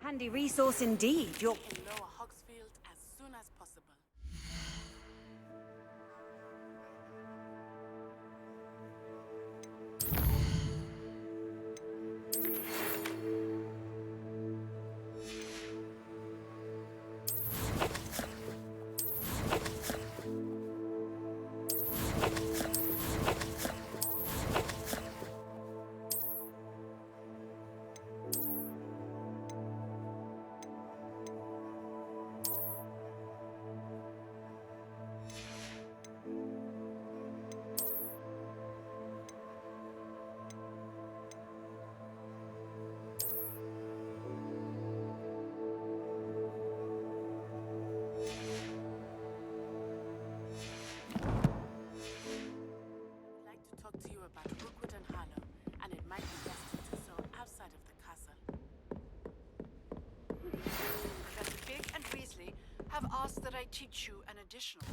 Handy resource indeed. You're... that I teach you an additional...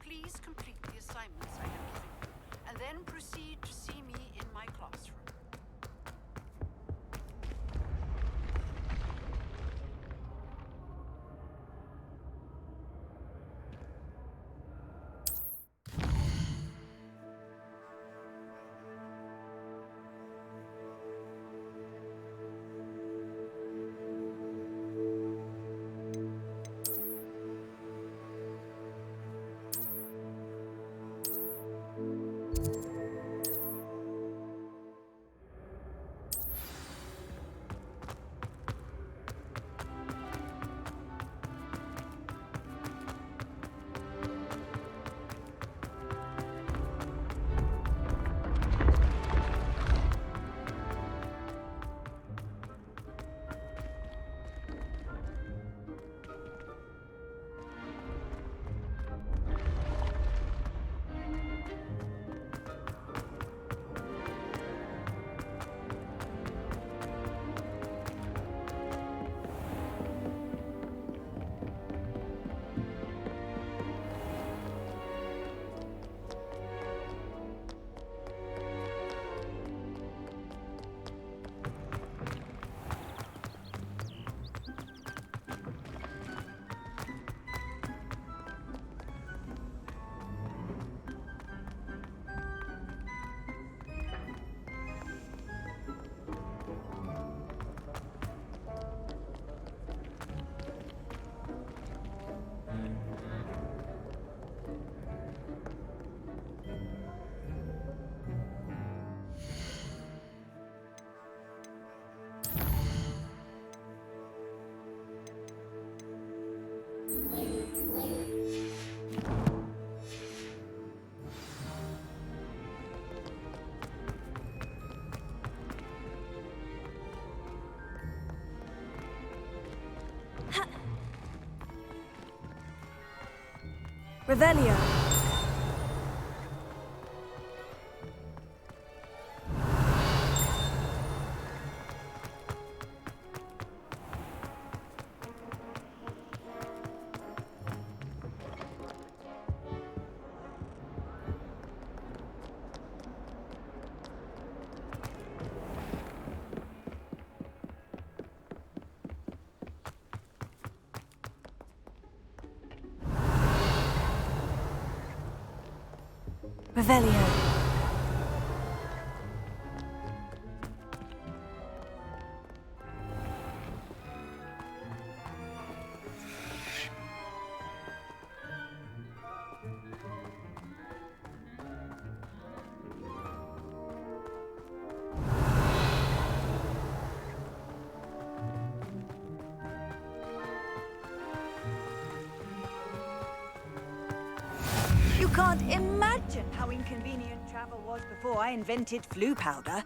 Please complete the assignments I have given you, and then proceed to see me in my classroom. Revelio. Revelio. You can't imagine how inconvenient travel was before I invented flu powder.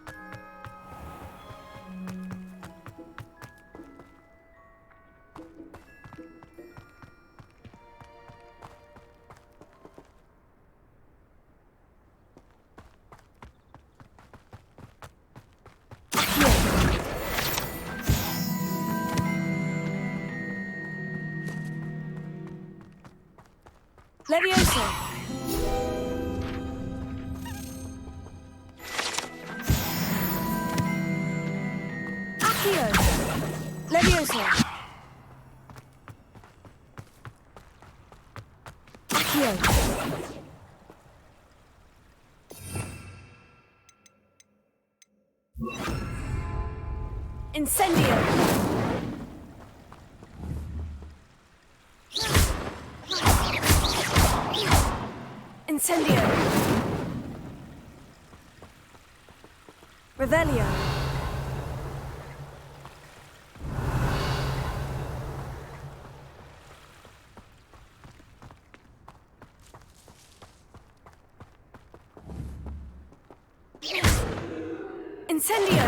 Leviosa. Accio. Leviosa. Accio. Incendio. Incendio. Revelio. Incendio.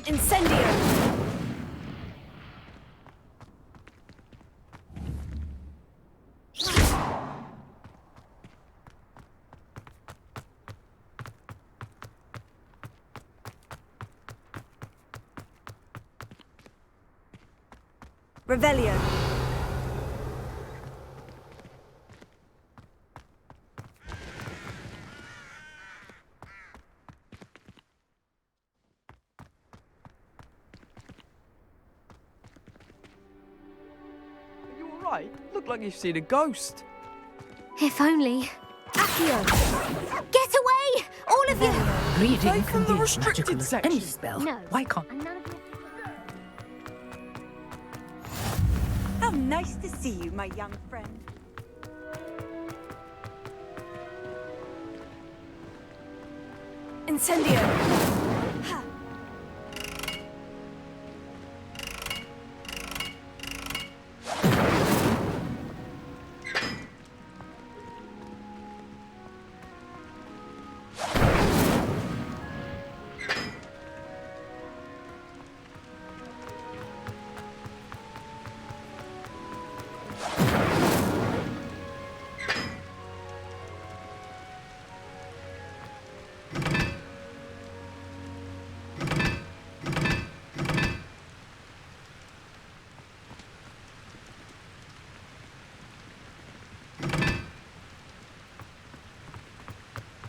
Incendio! Revelio. Are you alright? Look like you've seen a ghost. If only. Accio! Get away! All of you! Reading can be as magical as any spell. No. Why can't... How nice to see you, my young friend. Incendio!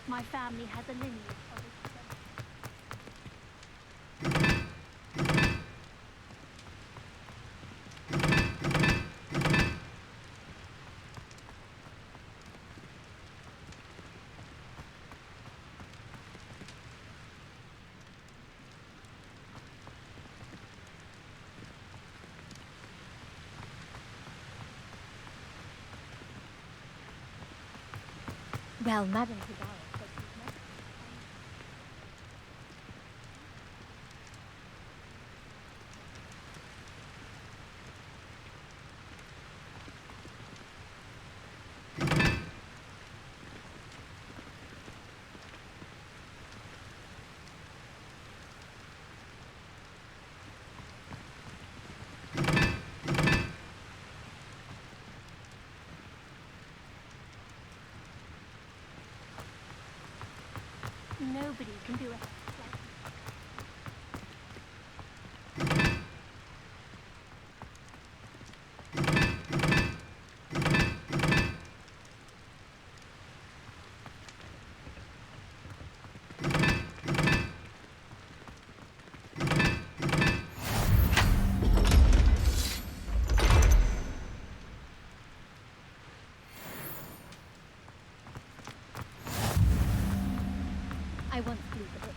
My family has a lineage of Well, Madam Hidara said she's never... Nobody can do it. I once flew the book.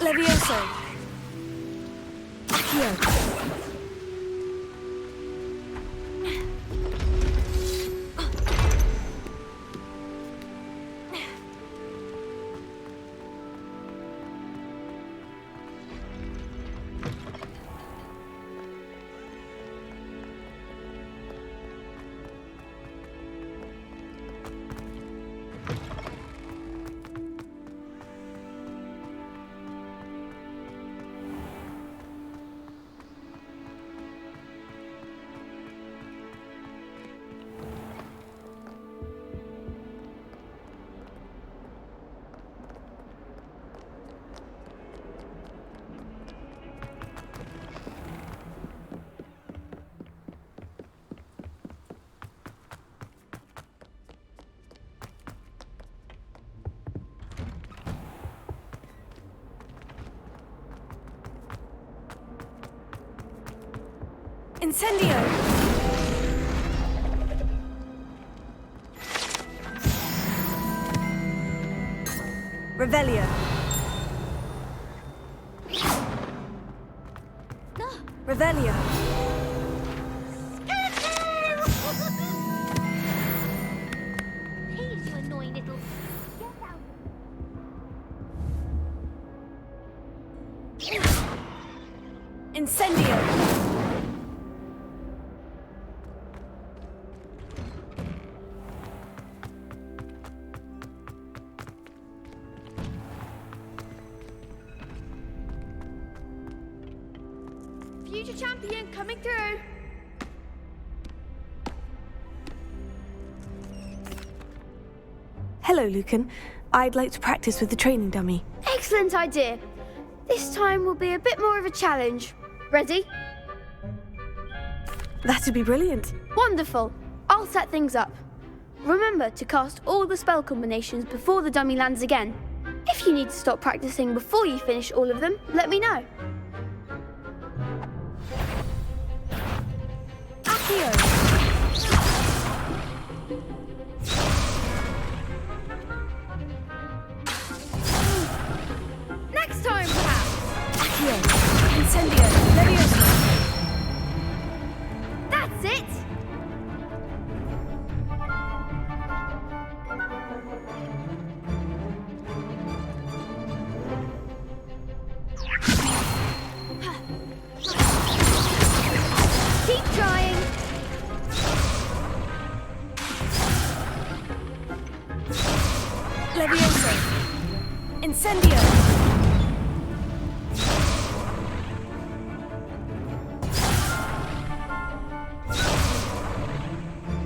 Levioso. Accio. Incendio! Revelio. Revelio. Please, you annoying little... Incendio. Future champion coming through. Hello, Lucan. I'd like to practice with the training dummy. Excellent idea. This time will be a bit more of a challenge. Ready? That'd be brilliant. Wonderful. I'll set things up. Remember to cast all the spell combinations before the dummy lands again. If you need to stop practicing before you finish all of them, let me know. Accio. Next time, perhaps. Accio. Incendio. Leviosa. That's it. Keep trying. Leviosa. Incendio.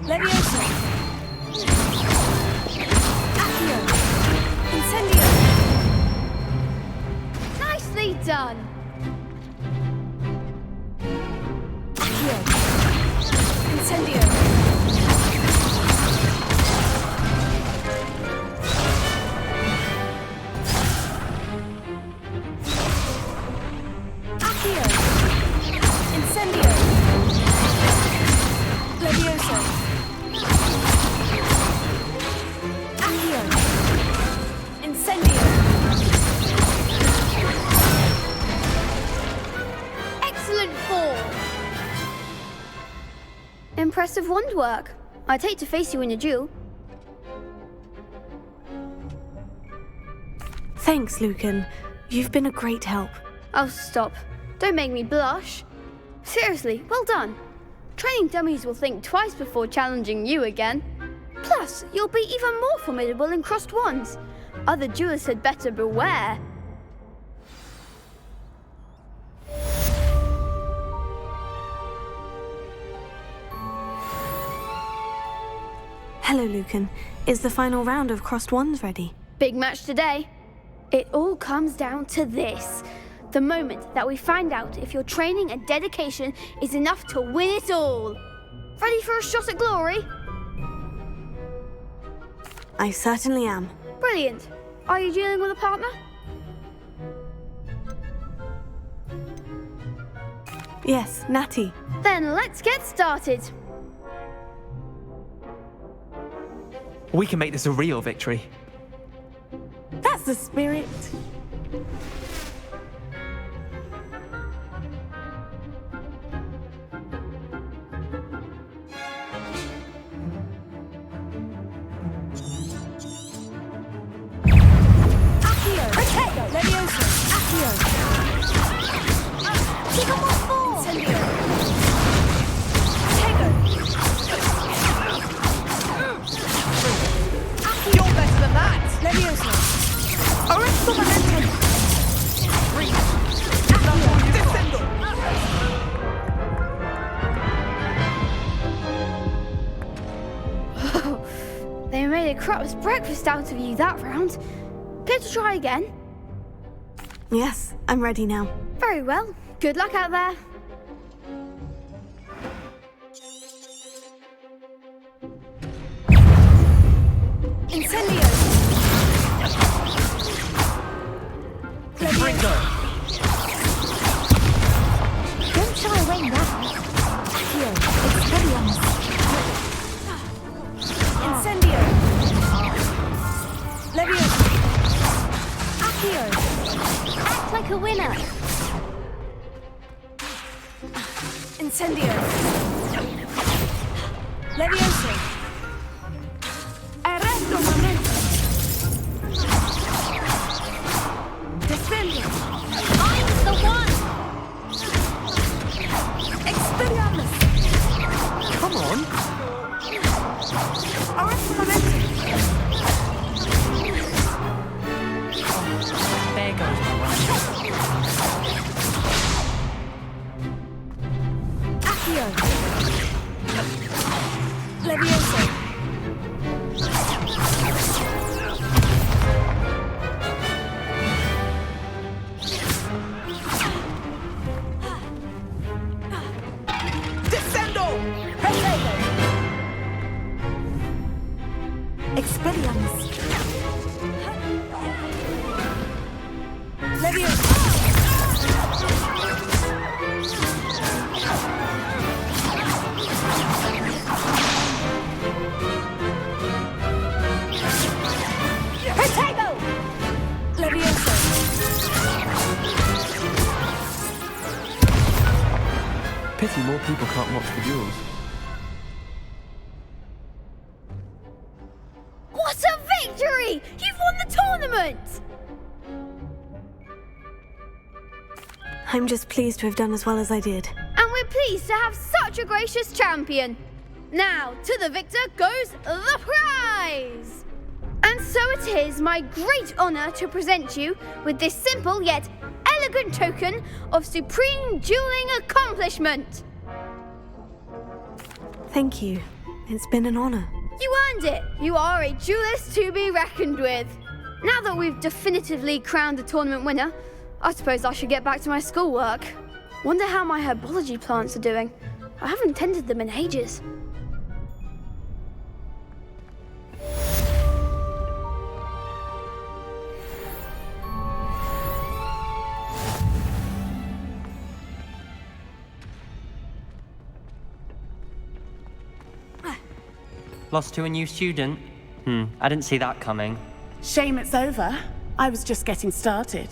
Leviosa. Accio. Incendio. Nicely done. Accio. Incendio. Accio. Incendio. Leviosa. Accio. Incendio. Excellent form. Impressive wand work. I'd hate to face you in a duel. Thanks, Lucan. You've been a great help. Oh, stop. Don't make me blush. Seriously, well done. Training dummies will think twice before challenging you again. Plus, you'll be even more formidable in crossed wands. Other duelists had better beware. Hello, Lucan. Is the final round of crossed wands ready? Big match today. It all comes down to this. The moment that we find out if your training and dedication is enough to win it all. Ready for a shot at glory? I certainly am. Brilliant. Are you dealing with a partner? Yes, Natty. Then let's get started. We can make this a real victory. That's the spirit. Accio. Protego. Leviosa. Accio. Keep on what for? Incendio. Protego. You're better than that! Leviosa. Arresto momentum! Descendo! They made a crap's breakfast out of you that round. Care to try again? Yes, I'm ready now. Very well. Good luck out there. Incendio. Leviosa. Don't shy away now. Incendio. Levioso. Arresto momento. Descendio. I'm the one! Expelliarmus. Come on. Arresto momento. There goes my one. Accio. Levioso. Descendo! Expelliarmus. Levioso. Protego! Levioso. Pity more people can't watch the duels. What a victory! You've won the tournament! I'm just pleased to have done as well as I did. And we're pleased to have such a gracious champion. Now, to the victor goes the prize! And so it is my great honour to present you with this simple yet elegant token of supreme dueling accomplishment. Thank you. It's been an honour. You earned it. You are a duelist to be reckoned with. Now that we've definitively crowned the tournament winner, I suppose I should get back to my schoolwork. Wonder how my herbology plants are doing. I haven't tended them in ages. Lost to a new student? I didn't see that coming. Shame it's over. I was just getting started.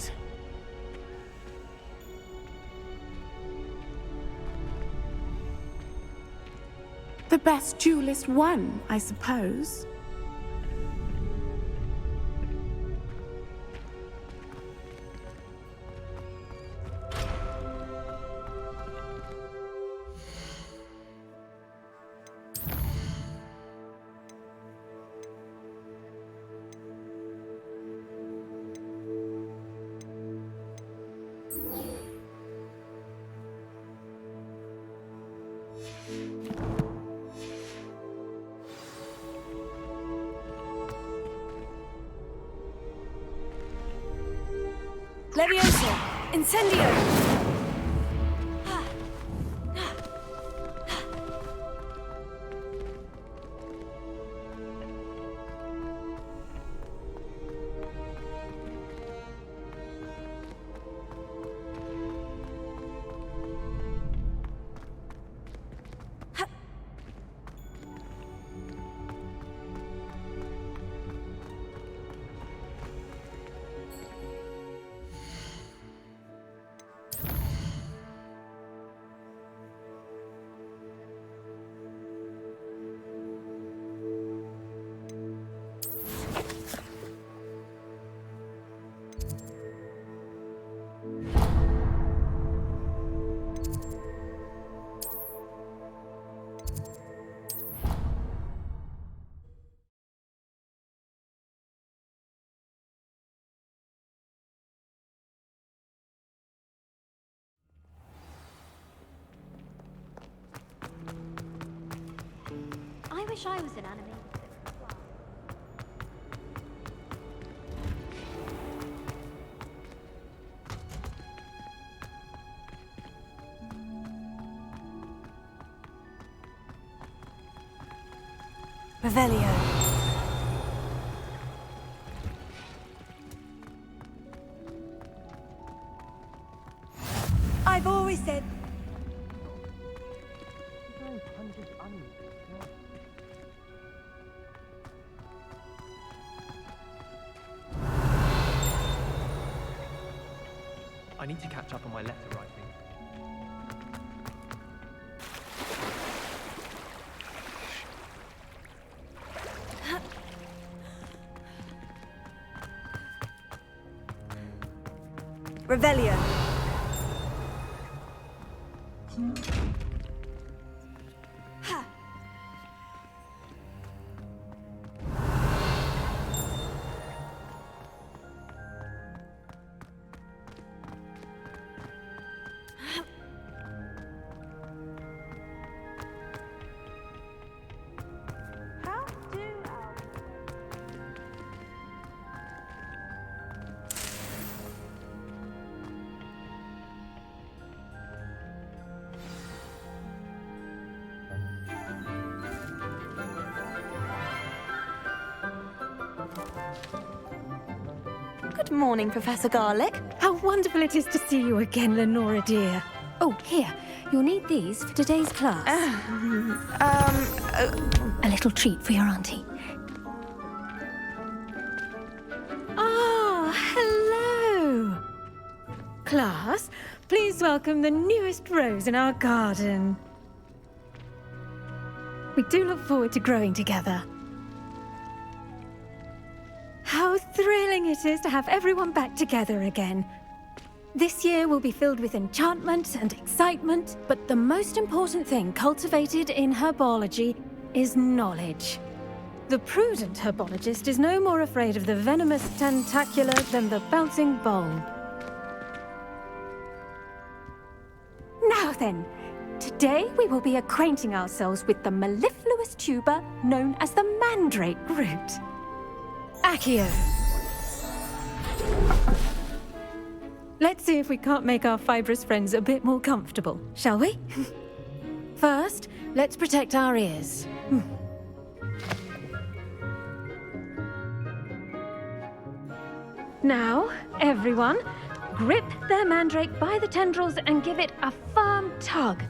The best duelist won, I suppose. Levioso. Incendio. I wish I was an anime. Revelio. I've always said. I need to catch up on my letter writing. Revelio. Good morning, Professor Garlick. How wonderful it is to see you again, Lenora dear. Oh, here. You'll need these for today's class. A little treat for your auntie. Ah, hello. Class, please welcome the newest rose in our garden. We do look forward to growing together. How thrilling it is to have everyone back together again. This year will be filled with enchantment and excitement, but the most important thing cultivated in herbology is knowledge. The prudent herbologist is no more afraid of the venomous tentacula than the bouncing bulb. Now then, today we will be acquainting ourselves with the mellifluous tuber known as the mandrake root. Accio. Let's see if we can't make our fibrous friends a bit more comfortable, shall we? First, let's protect our ears. Now, everyone, grip their mandrake by the tendrils and give it a firm tug.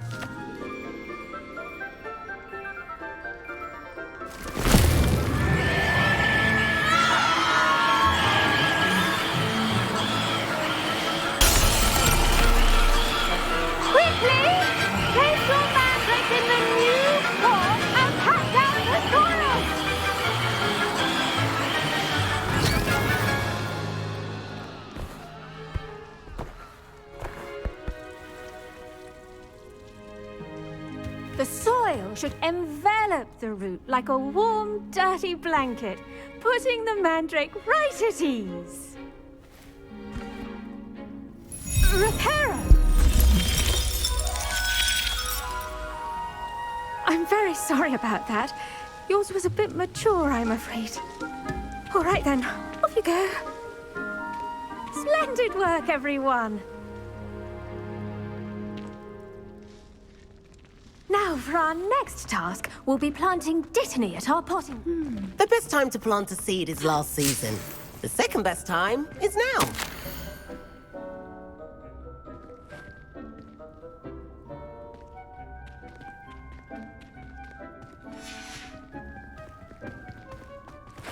The soil should envelop the root like a warm, dirty blanket, putting the mandrake right at ease. Reparo! I'm very sorry about that. Yours was a bit mature, I'm afraid. All right then, off you go. Splendid work, everyone. Now, for our next task, we'll be planting dittany at our potting. The best time to plant a seed is last season. The second best time is now.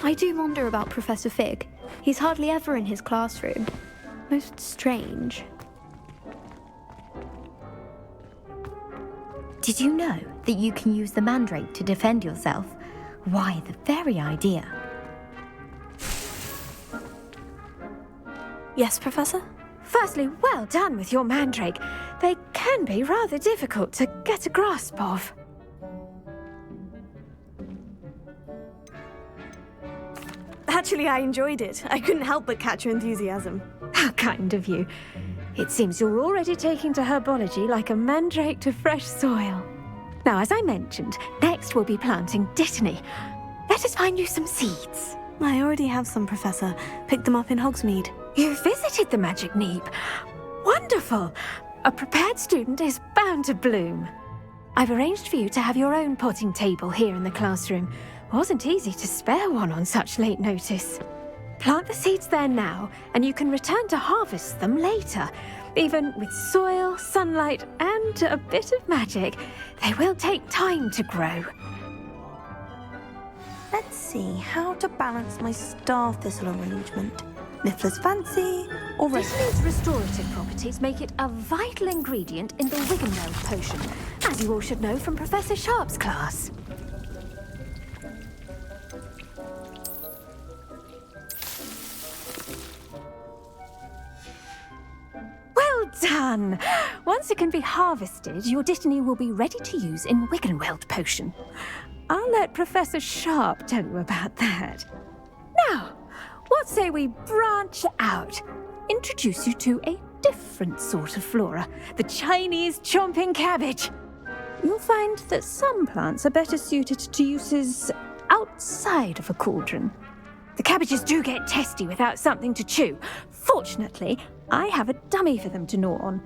I do wonder about Professor Fig. He's hardly ever in his classroom. Most strange. Did you know that you can use the mandrake to defend yourself? Why, the very idea. Yes, Professor? Firstly, well done with your mandrake. They can be rather difficult to get a grasp of. Actually, I enjoyed it. I couldn't help but catch your enthusiasm. How kind of you. It seems you're already taking to herbology like a mandrake to fresh soil. Now, as I mentioned, next we'll be planting dittany. Let us find you some seeds. I already have some, Professor. Picked them up in Hogsmeade. You visited the Magic Neep. Wonderful. A prepared student is bound to bloom. I've arranged for you to have your own potting table here in the classroom. Wasn't easy to spare one on such late notice. Plant the seeds there now, and you can return to harvest them later. Even with soil, sunlight, and a bit of magic, they will take time to grow. Let's see how to balance my star thistle arrangement. Niffler's Fancy, or Disney's restorative properties make it a vital ingredient in the Wiggenweld potion, as you all should know from Professor Sharp's class. Well done! Once it can be harvested, your Dittany will be ready to use in Wiggenweld potion. I'll let Professor Sharp tell you about that. Now, what say we branch out? Introduce you to a different sort of flora, the Chinese chomping cabbage. You'll find that some plants are better suited to uses outside of a cauldron. The cabbages do get testy without something to chew. Fortunately, I have a dummy for them to gnaw on.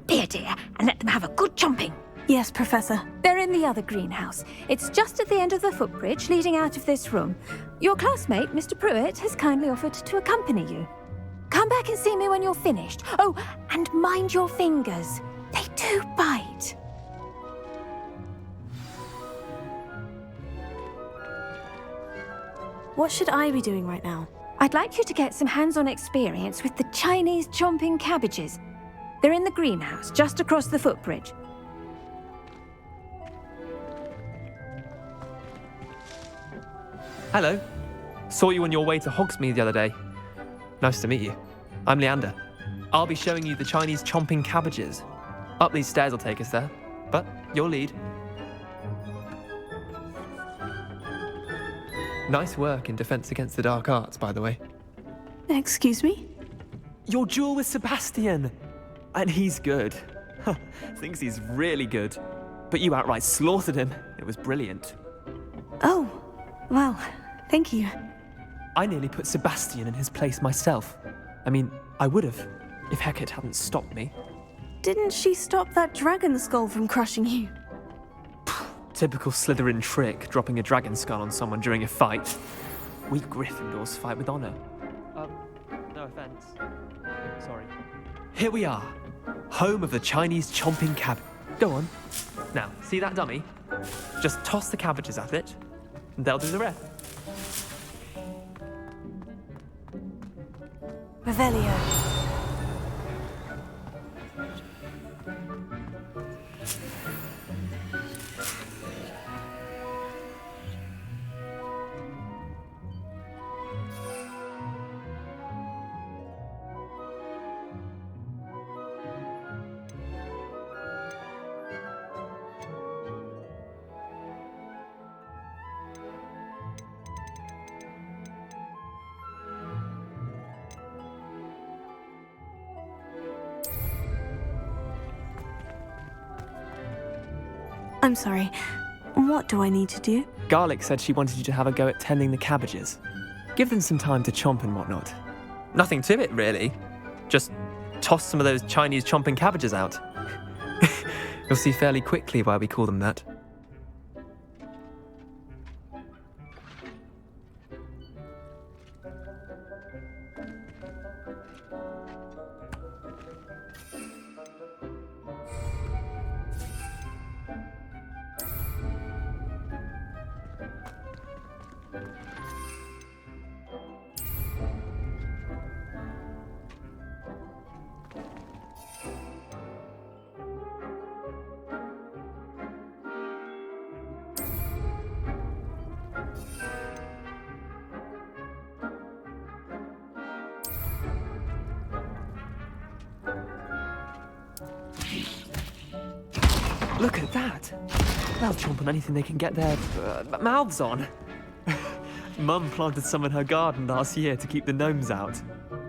Be a dear and let them have a good chomping. Yes, Professor. They're in the other greenhouse. It's just at the end of the footbridge leading out of this room. Your classmate, Mr. Pruitt, has kindly offered to accompany you. Come back and see me when you're finished. Oh, and mind your fingers. They do bite. What should I be doing right now? I'd like you to get some hands-on experience with the Chinese chomping cabbages. They're in the greenhouse, just across the footbridge. Hello. Saw you on your way to Hogsmeade the other day. Nice to meet you. I'm Leander. I'll be showing you the Chinese chomping cabbages. Up these stairs will take us there, but you'll lead. Nice work in Defense Against the Dark Arts, by the way. Excuse me? Your duel with Sebastian! And he's good. Thinks he's really good. But you outright slaughtered him. It was brilliant. Oh, well, thank you. I nearly put Sebastian in his place myself. I mean, I would have, if Hecate hadn't stopped me. Didn't she stop that dragon skull from crushing you? Typical Slytherin trick, dropping a dragon skull on someone during a fight. We Gryffindors fight with honor. No offense. Sorry. Here we are, home of the Chinese chomping cabbage. Go on. Now, see that dummy? Just toss the cabbages at it, and they'll do the rest. Revelio. I'm sorry. What do I need to do? Garlic said she wanted you to have a go at tending the cabbages. Give them some time to chomp and whatnot. Nothing to it, really. Just toss some of those Chinese chomping cabbages out. You'll see fairly quickly why we call them that. Look at that! They'll chomp on anything they can get their mouths on. Mum planted some in her garden last year to keep the gnomes out.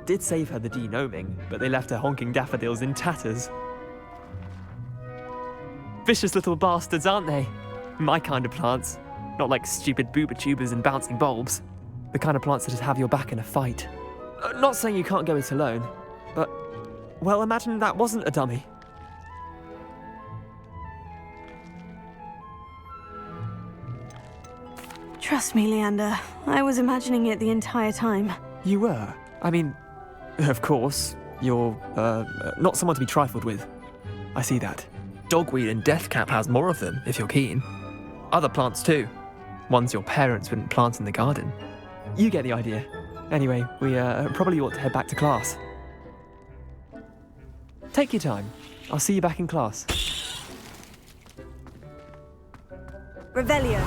Did save her the de-gnoming, but they left her honking daffodils in tatters. Vicious little bastards, aren't they? My kind of plants. Not like stupid booba tubers and bouncing bulbs. The kind of plants that just have your back in a fight. Not saying you can't go it alone, but, well, imagine that wasn't a dummy. Trust me, Leander. I was imagining it the entire time. You were? I mean, of course, you're, not someone to be trifled with. I see that. Dogweed and deathcap has more of them, if you're keen. Other plants too. Ones your parents wouldn't plant in the garden. You get the idea. Anyway, we probably ought to head back to class. Take your time. I'll see you back in class. Revelio.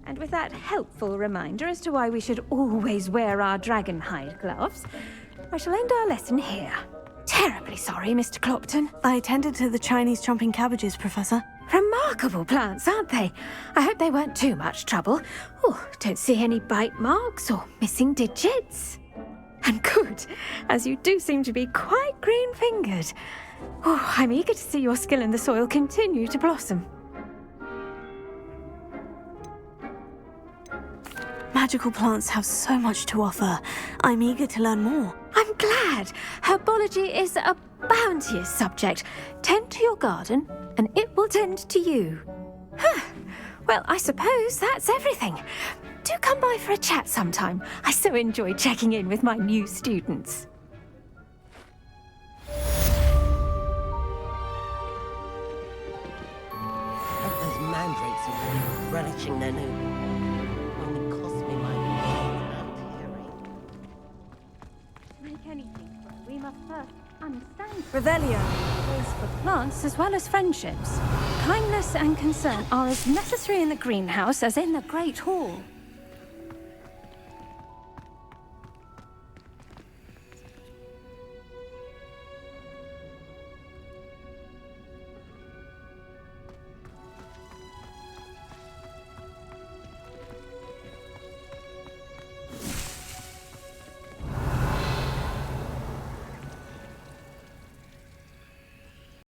And with that helpful reminder as to why we should always wear our dragon hide gloves, I shall end our lesson here. Terribly sorry, Mr. Clopton. I attended to the Chinese chomping cabbages, Professor. Remarkable plants, aren't they? I hope they weren't too much trouble. Oh, don't see any bite marks or missing digits. And good, as you do seem to be quite green-fingered. Oh, I'm eager to see your skill in the soil continue to blossom. Magical plants have so much to offer. I'm eager to learn more. I'm glad. Herbology is a bounteous subject. Tend to your garden, and it will tend to you. Huh. Well, I suppose that's everything. Do come by for a chat sometime. I so enjoy checking in with my new students. Those mandrakes are really relishing their new. Only cost me my Make anything grow, we must first understand. Revelio. Both for plants as well as friendships. Kindness and concern are as necessary in the greenhouse as in the Great Hall.